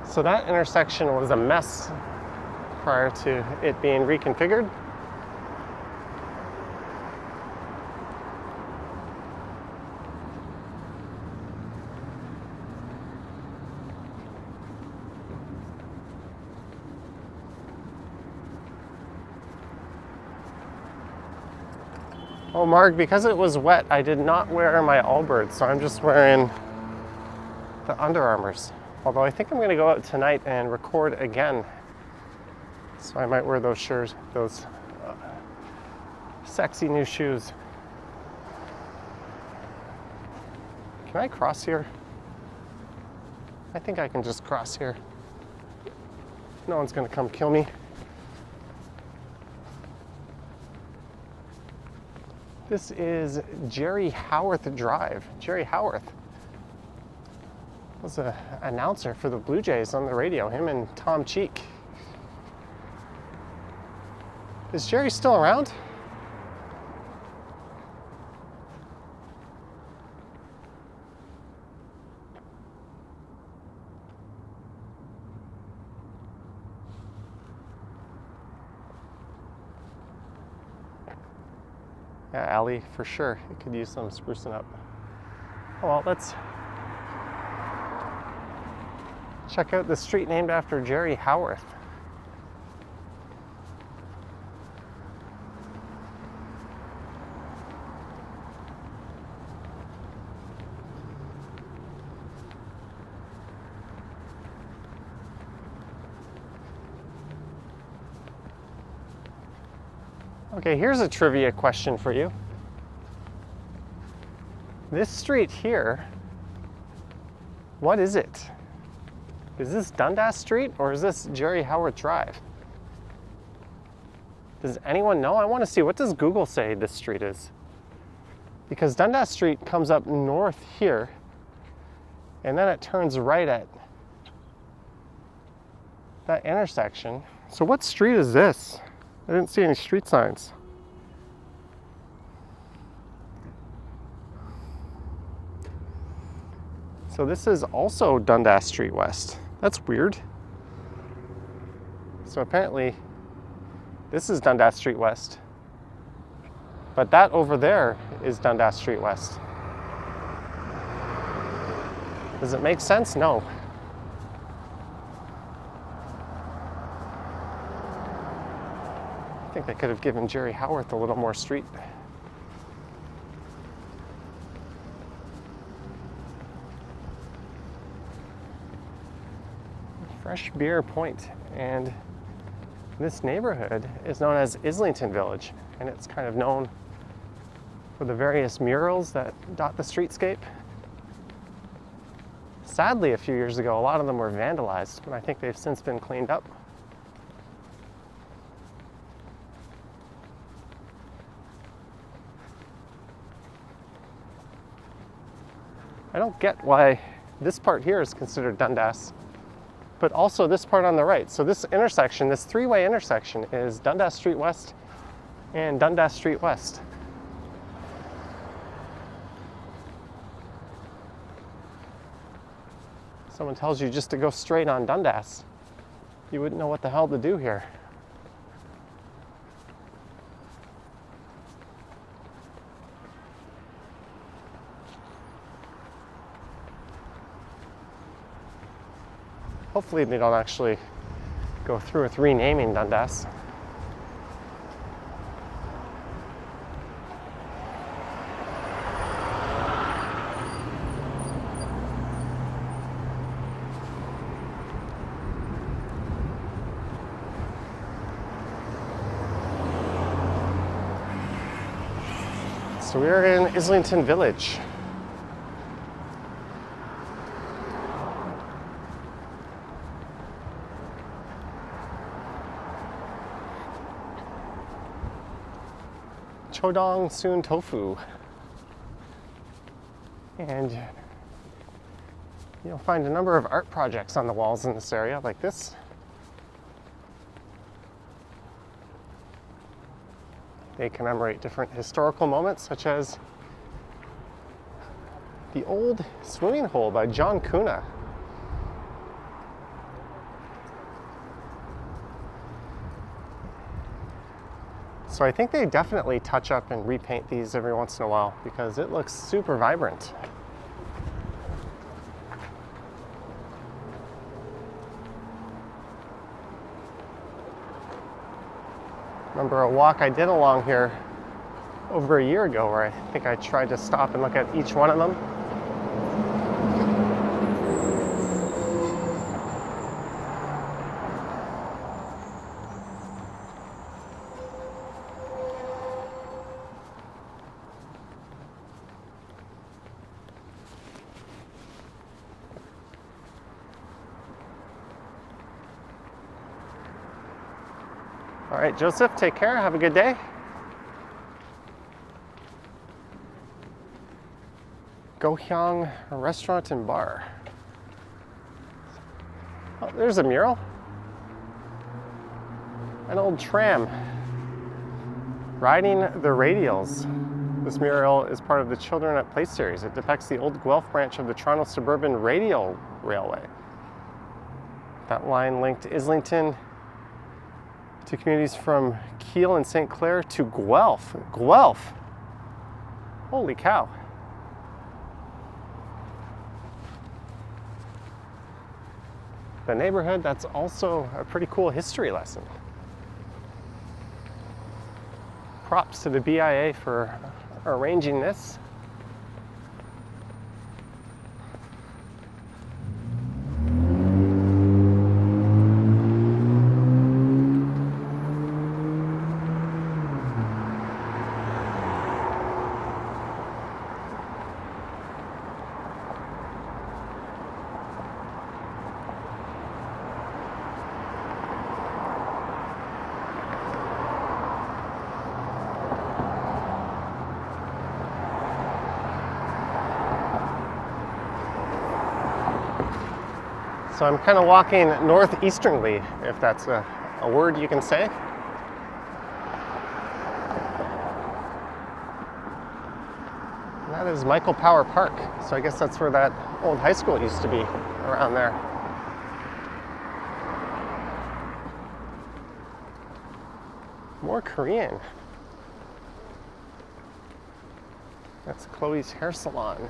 So that intersection was a mess prior to it being reconfigured. Oh, Mark, because it was wet, I did not wear my Allbirds, so I'm just wearing the Under Armours. Although I think I'm going to go out tonight and record again. So I might wear those shirts, those sexy new shoes. Can I cross here? I think I can just cross here. No one's going to come kill me. This is Jerry Howarth Drive. Jerry Howarth was an announcer for the Blue Jays on the radio, him and Tom Cheek. Is Jerry still around? Yeah, alley for sure. It could use some sprucing up. Oh, well, let's check out the street named after Jerry Howarth. Okay, here's a trivia question for you. This street here, what is it? Is this Dundas Street or is this Jerry Howarth Drive? Does anyone know? I want to see, what does Google say this street is? Because Dundas Street comes up north here and then it turns right at that intersection. So what street is this? I didn't see any street signs. So this is also Dundas Street West. That's weird. So apparently this is Dundas Street West, but that over there is Dundas Street West. Does it make sense? No. I think they could have given Jerry Howarth a little more street. Fresh Beer Point, and this neighborhood is known as Islington Village, and it's kind of known for the various murals that dot the streetscape. Sadly, a few years ago, a lot of them were vandalized, but I think they've since been cleaned up. I don't get why this part here is considered Dundas, but also this part on the right. So this intersection, this three-way intersection, is Dundas Street West and Dundas Street West. Someone tells you just to go straight on Dundas, you wouldn't know what the hell to do here. Hopefully they don't actually go through with renaming Dundas. So we are in Islington Village. Chodong Soon Tofu. And you'll find a number of art projects on the walls in this area, like this. They commemorate different historical moments, such as the old swimming hole by John Cuna. So I think they definitely touch up and repaint these every once in a while because it looks super vibrant. Remember a walk I did along here over a year ago where I think I tried to stop and look at each one of them. All right, Joseph, take care. Have a good day. Gohyang Restaurant and Bar. Oh, there's a mural. An old tram riding the radials. This mural is part of the Children at Play series. It depicts the old Guelph branch of the Toronto Suburban Radial Railway. That line linked Islington to communities from Kiel and St. Clair to Guelph. Guelph! Holy cow. The neighborhood, that's also a pretty cool history lesson. Props to the BIA for arranging this. So I'm kind of walking northeasternly, if that's a word you can say. And that is Michael Power Park. So I guess that's where that old high school used to be, around there. More Korean. That's Chloe's hair salon.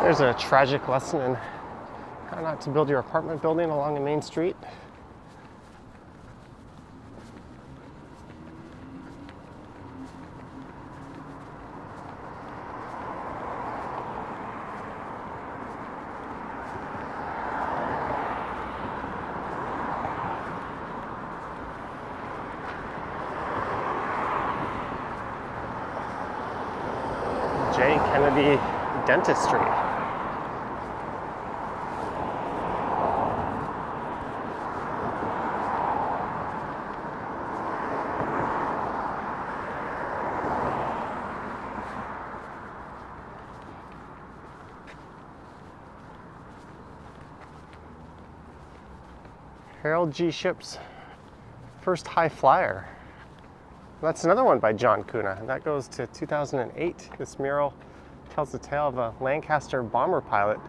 There's a tragic lesson in how not to build your apartment building along a main street. J. Kennedy Dentistry. Harold G. Ship's first high flyer. That's another one by John Kuna. That goes to 2008. This mural tells the tale of a Lancaster bomber pilot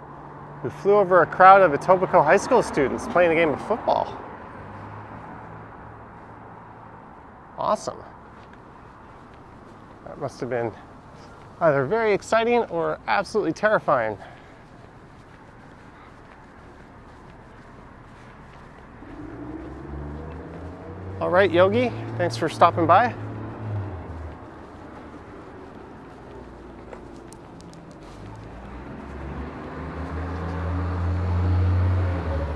who flew over a crowd of Etobicoke high school students playing a game of football. Awesome. That must have been either very exciting or absolutely terrifying. All right, Yogi, thanks for stopping by.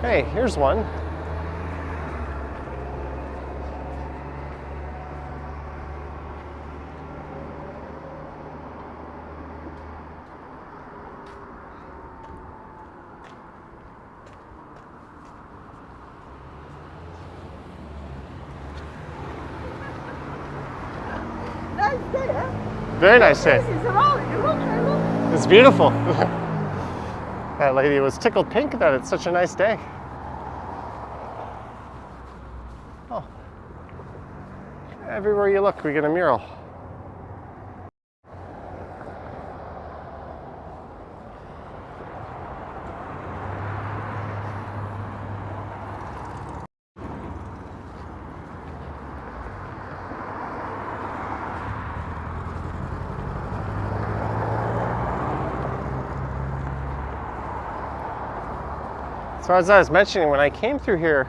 Hey, here's one. Nice day, huh? Very nice day. It's beautiful. That lady was tickled pink that it's such a nice day. Oh. Everywhere you look, we get a mural. So as I was mentioning, when I came through here,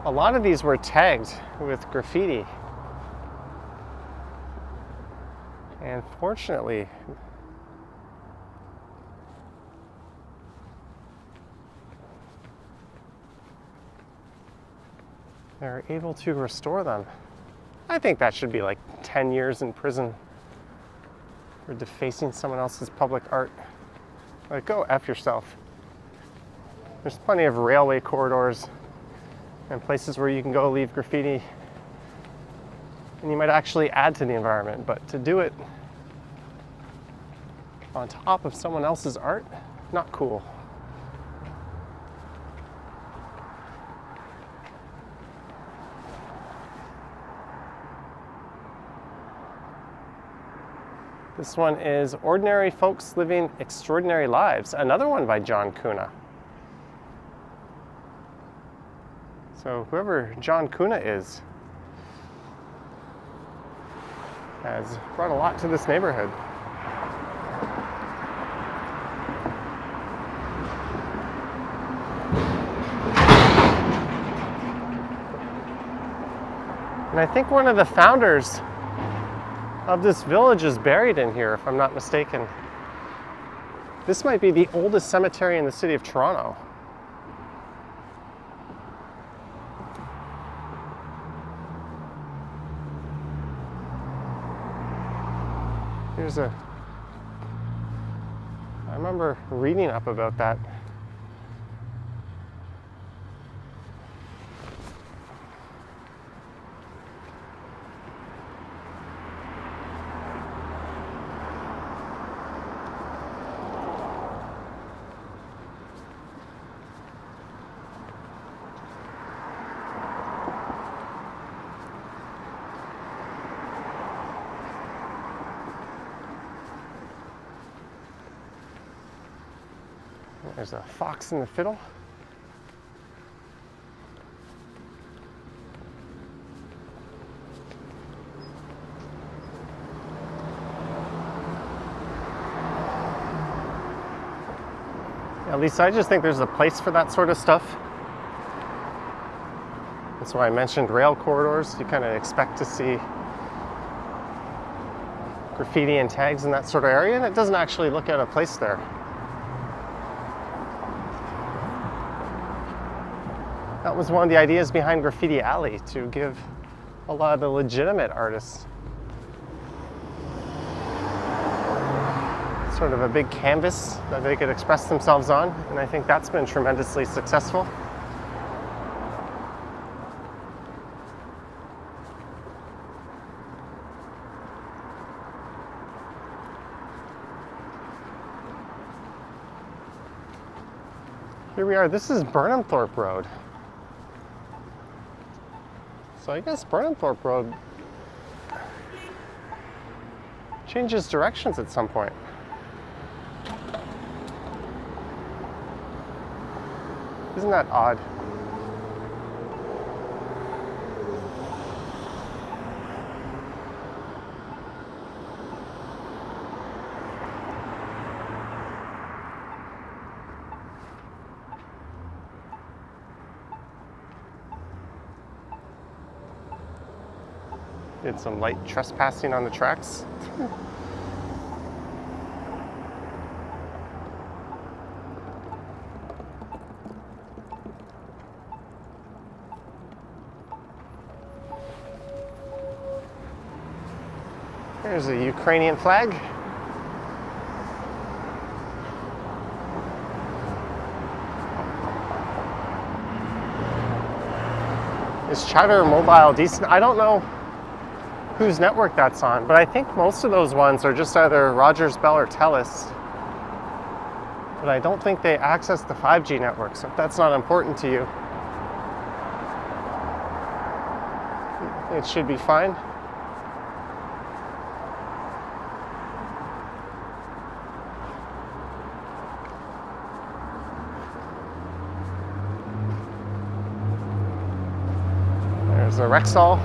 a lot of these were tagged with graffiti. And fortunately, they're able to restore them. I think that should be like 10 years in prison for defacing someone else's public art. Like, go F yourself. There's plenty of railway corridors and places where you can go leave graffiti and you might actually add to the environment, but to do it on top of someone else's art, not cool. This one is Ordinary Folks Living Extraordinary Lives, another one by John Kuna. So whoever John Kuna is has brought a lot to this neighborhood. And I think one of the founders of this village is buried in here, if I'm not mistaken. This might be the oldest cemetery in the city of Toronto. I remember reading up about that. There's a fox in the fiddle. At least I just think there's a place for that sort of stuff. That's why I mentioned rail corridors. You kind of expect to see graffiti and tags in that sort of area, and it doesn't actually look out of place there. That was one of the ideas behind Graffiti Alley, to give a lot of the legitimate artists sort of a big canvas that they could express themselves on, and I think that's been tremendously successful. Here we are. This is Burnhamthorpe Road. So I guess Burnhamthorpe Road changes directions at some point. Isn't that odd? Did some light trespassing on the tracks. There's a Ukrainian flag. Is Chatter Mobile decent? I don't know whose network that's on, but I think most of those ones are just either Rogers, Bell, or Telus. But I don't think they access the 5G network, so if that's not important to you, it should be fine. There's a Rexall.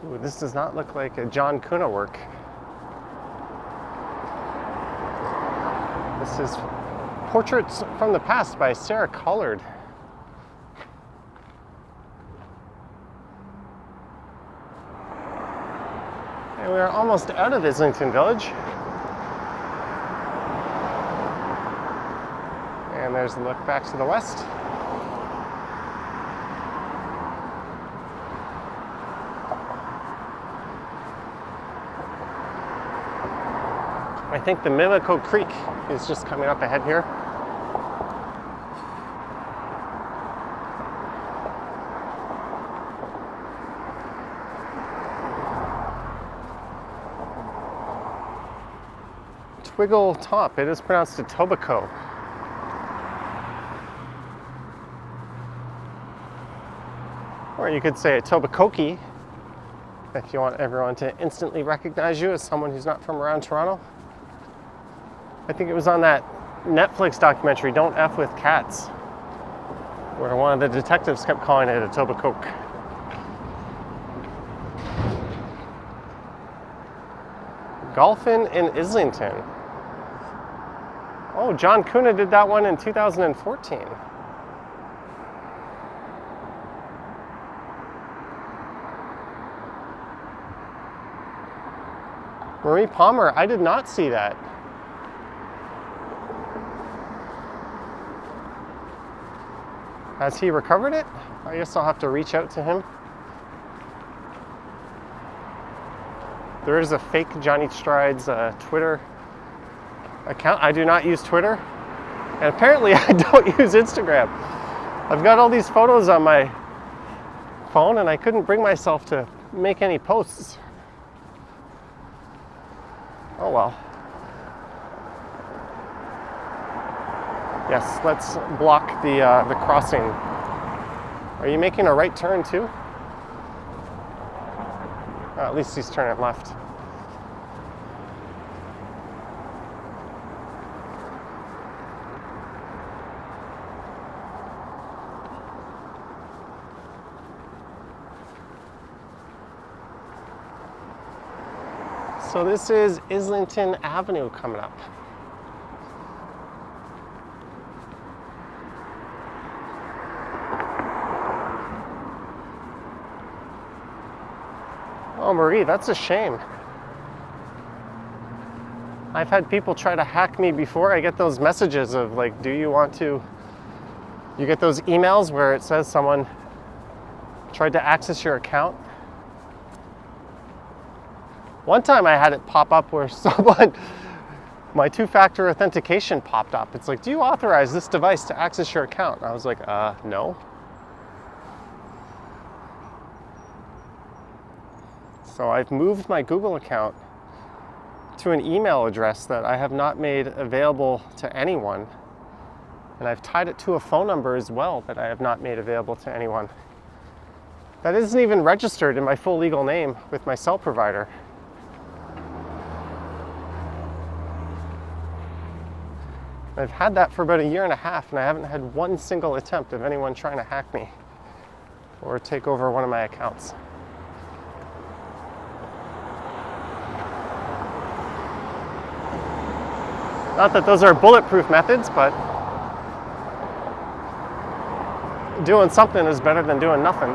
Ooh, this does not look like a John Kuna work. This is Portraits from the Past by Sarah Collard. And we are almost out of Islington Village. And there's a look back to the west. I think the Mimico Creek is just coming up ahead here. Twiggle Top, it is pronounced Etobicoke. Or you could say Etobicoke if you want everyone to instantly recognize you as someone who's not from around Toronto. I think it was on that Netflix documentary, Don't F With Cats, where one of the detectives kept calling it Etobicoke. Golfin in Islington. Oh, John Kuna did that one in 2014. Marie Palmer, I did not see that. Has he recovered it? I guess I'll have to reach out to him. There is a fake Johnny Strides Twitter account. I do not use Twitter. And apparently I don't use Instagram. I've got all these photos on my phone and I couldn't bring myself to make any posts. Oh well. Yes, let's block the crossing. Are you making a right turn too? At least he's turning left. So this is Islington Avenue coming up. Oh, Marie, that's a shame. I've had people try to hack me before. I get those messages of like, do you want to, you get those emails where it says someone tried to access your account. One time I had it pop up where someone, my two-factor authentication popped up. It's like, do you authorize this device to access your account? And I was like, no. So I've moved my Google account to an email address that I have not made available to anyone. And I've tied it to a phone number as well that I have not made available to anyone. That isn't even registered in my full legal name with my cell provider. I've had that for about 1.5 years and I haven't had one single attempt of anyone trying to hack me or take over one of my accounts. Not that those are bulletproof methods, but doing something is better than doing nothing.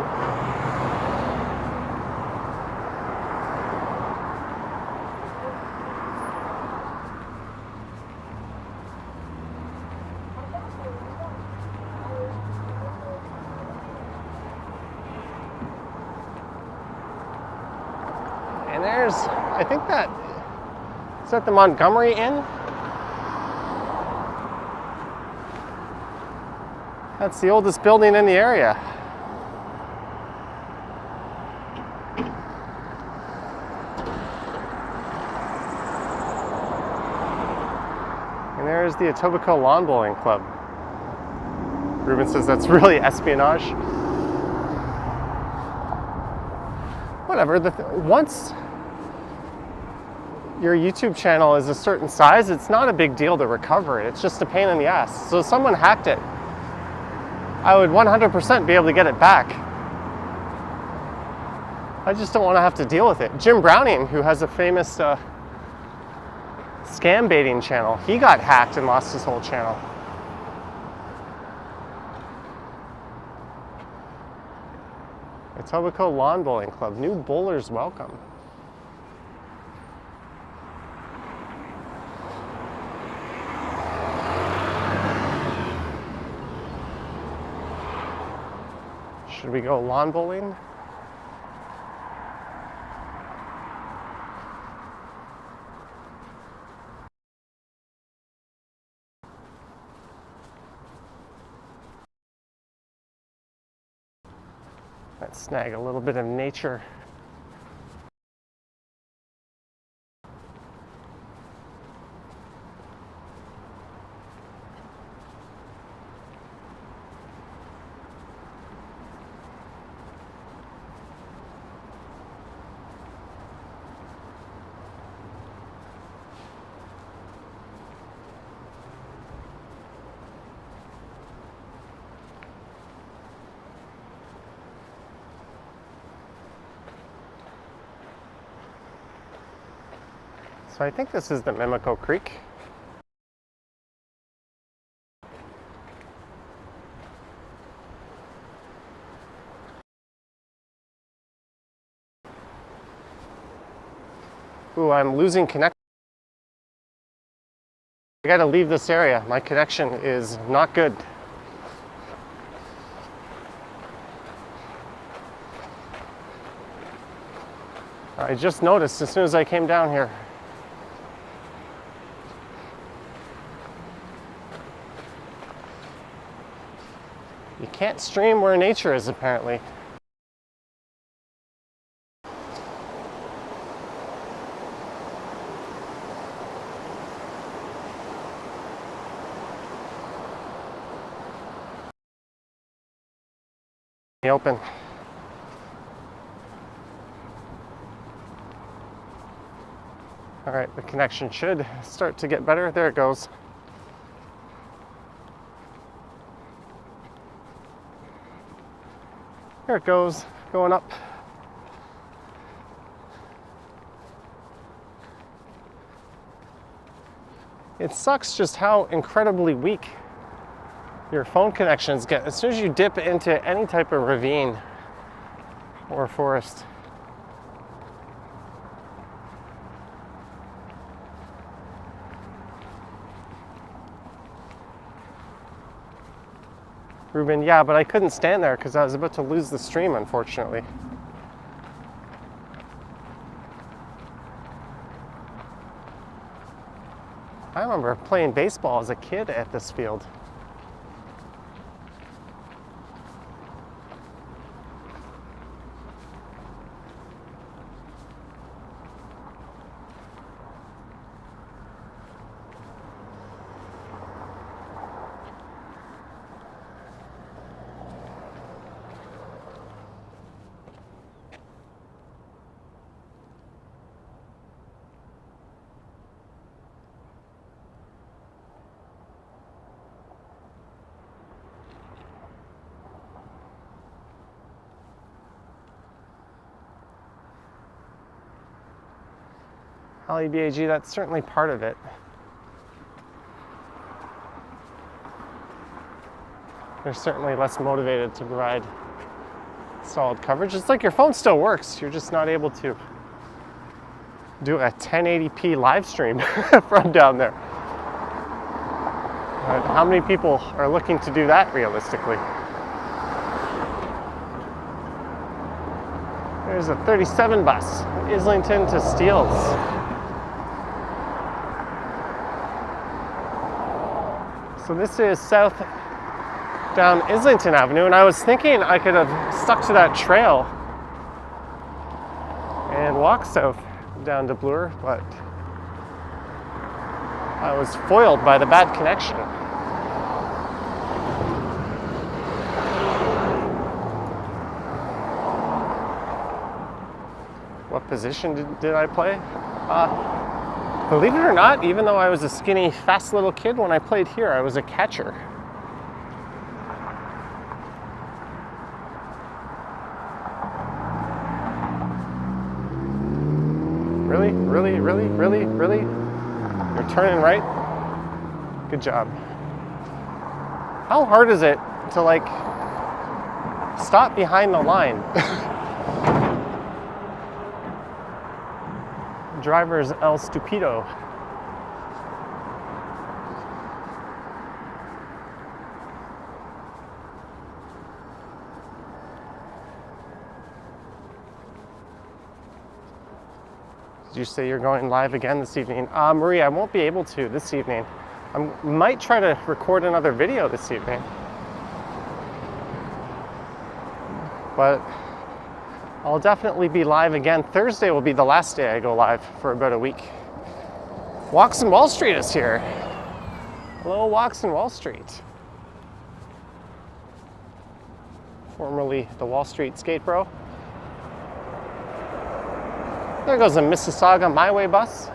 And there's, I think that, is that the Montgomery Inn? That's the oldest building in the area. And there's the Etobicoke Lawn Bowling Club. Ruben says that's really espionage. Whatever, once your YouTube channel is a certain size, it's not a big deal to recover it. It's just a pain in the ass. So if someone hacked it, I would 100% be able to get it back. I just don't want to have to deal with it. Jim Browning, who has a famous scam baiting channel, he got hacked and lost his whole channel. Etobicoke Lawn Bowling Club, new bowlers welcome. Should we go lawn bowling? Let's snag a little bit of nature. So I think this is the Mimico Creek. Ooh, I'm losing connection. I gotta leave this area. My connection is not good. I just noticed as soon as I came down here. You can't stream where nature is, apparently. Open. All right, the connection should start to get better. There it goes. There it goes, going up. It sucks just how incredibly weak your phone connections get as soon as you dip into any type of ravine or forest. Ruben, yeah, but I couldn't stand there because I was about to lose the stream, unfortunately. I remember playing baseball as a kid at this field. Holly BAG, that's certainly part of it. They're certainly less motivated to provide solid coverage. It's like your phone still works, you're just not able to do a 1080p live stream from down there. But how many people are looking to do that realistically? There's a 37 bus, Islington to Steeles. So this is south down Islington Avenue, and I was thinking I could have stuck to that trail and walked south down to Bloor, but I was foiled by the bad connection. What position did I play? Believe it or not, even though I was a skinny, fast little kid, when I played here, I was a catcher. Really? Really? Really? Really? Really? You're turning right? Good job. How hard is it to, like, stop behind the line? Driver's El Stupido. Did you say you're going live again this evening? Marie, I won't be able to this evening. I might try to record another video this evening. But I'll definitely be live again. Thursday will be the last day I go live for about a week. Walks in Wall Street is here. Hello, Walks in Wall Street. Formerly the Wall Street Skate Bro. There goes a Mississauga My Way bus.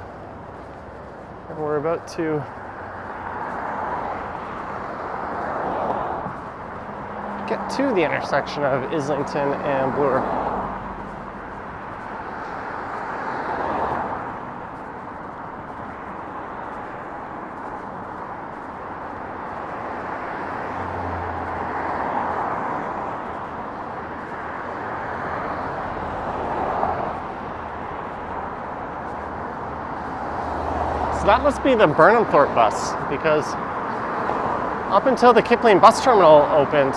And we're about to get to the intersection of Islington and Bloor. So that must be the Burnhamthorpe bus, because up until the Kipling bus terminal opened,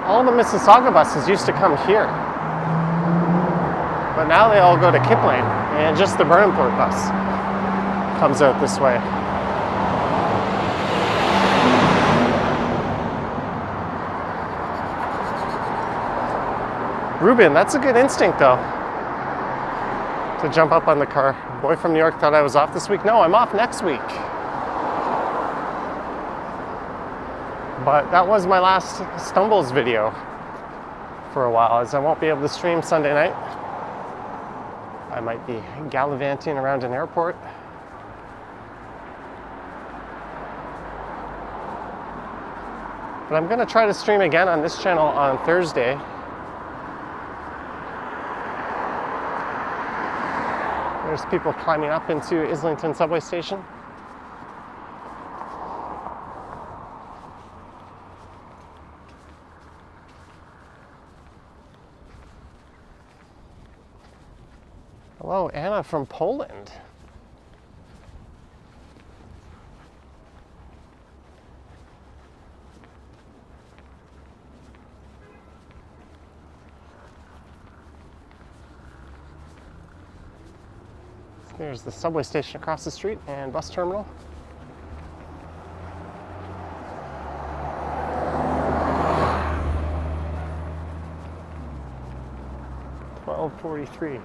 all the Mississauga buses used to come here. But now they all go to Kipling, and just the Burnhamthorpe bus comes out this way. Ruben, that's a good instinct though, to jump up on the car. Boy from New York thought I was off this week. No, I'm off next week. But that was my last Stumbles video for a while, as I won't be able to stream Sunday night. I might be gallivanting around an airport. But I'm going to try to stream again on this channel on Thursday. There's people climbing up into Islington Subway station. Hello, Anna from Poland. There's the subway station across the street and bus terminal. $12.43.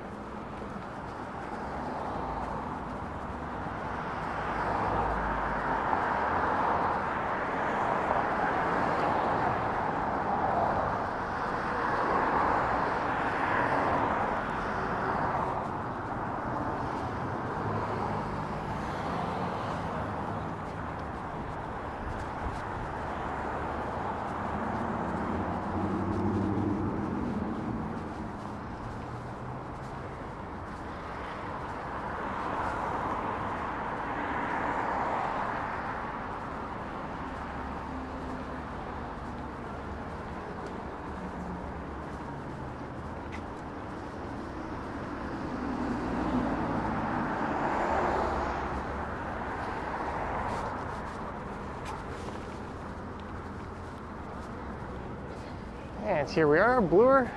And here we are, Bloor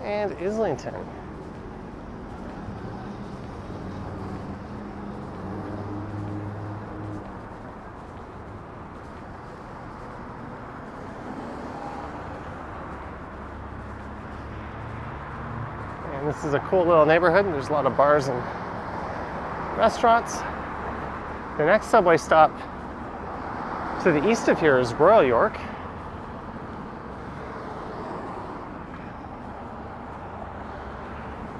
and Islington. And this is a cool little neighborhood. There's a lot of bars and restaurants. The next subway stop to the east of here is Royal York.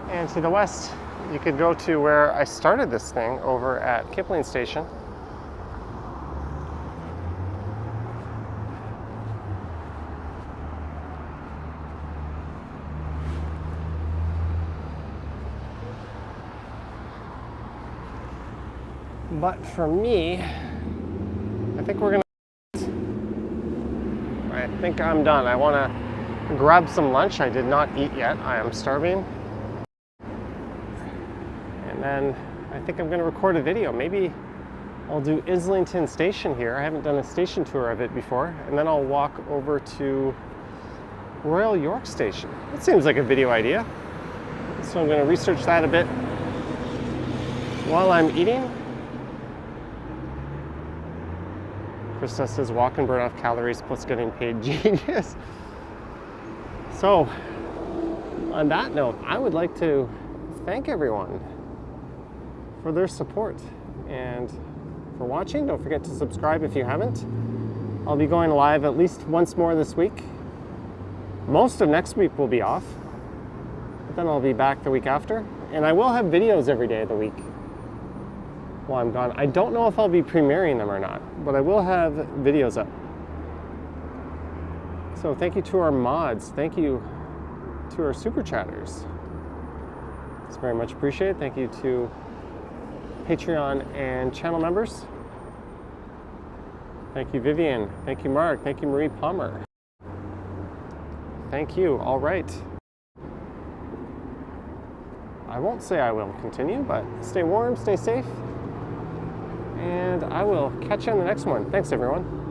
And to the west, you could go to where I started this thing over at Kipling Station. But for me, I think I'm done. I want to grab some lunch. I did not eat yet. I am starving. And I think I'm going to record a video. Maybe I'll do Islington Station here. I haven't done a station tour of it before. And then I'll walk over to Royal York Station. That seems like a video idea. So I'm going to research that a bit while I'm eating. Krista says walk and burn off calories plus getting paid. Genius. So, on that note, I would like to thank everyone for their support and for watching. Don't forget to subscribe if you haven't. I'll be going live at least once more this week. Most of next week will be off, but then I'll be back the week after. And I will have videos every day of the week while I'm gone. I don't know if I'll be premiering them or not, but I will have videos up. So thank you to our mods. Thank you to our super chatters. It's very much appreciated. Thank you to Patreon and channel members. Thank you, Vivian. Thank you, Mark. Thank you, Marie Palmer. Thank you. All right. I won't say I will continue, but stay warm, stay safe, and I will catch you on the next one. Thanks, everyone.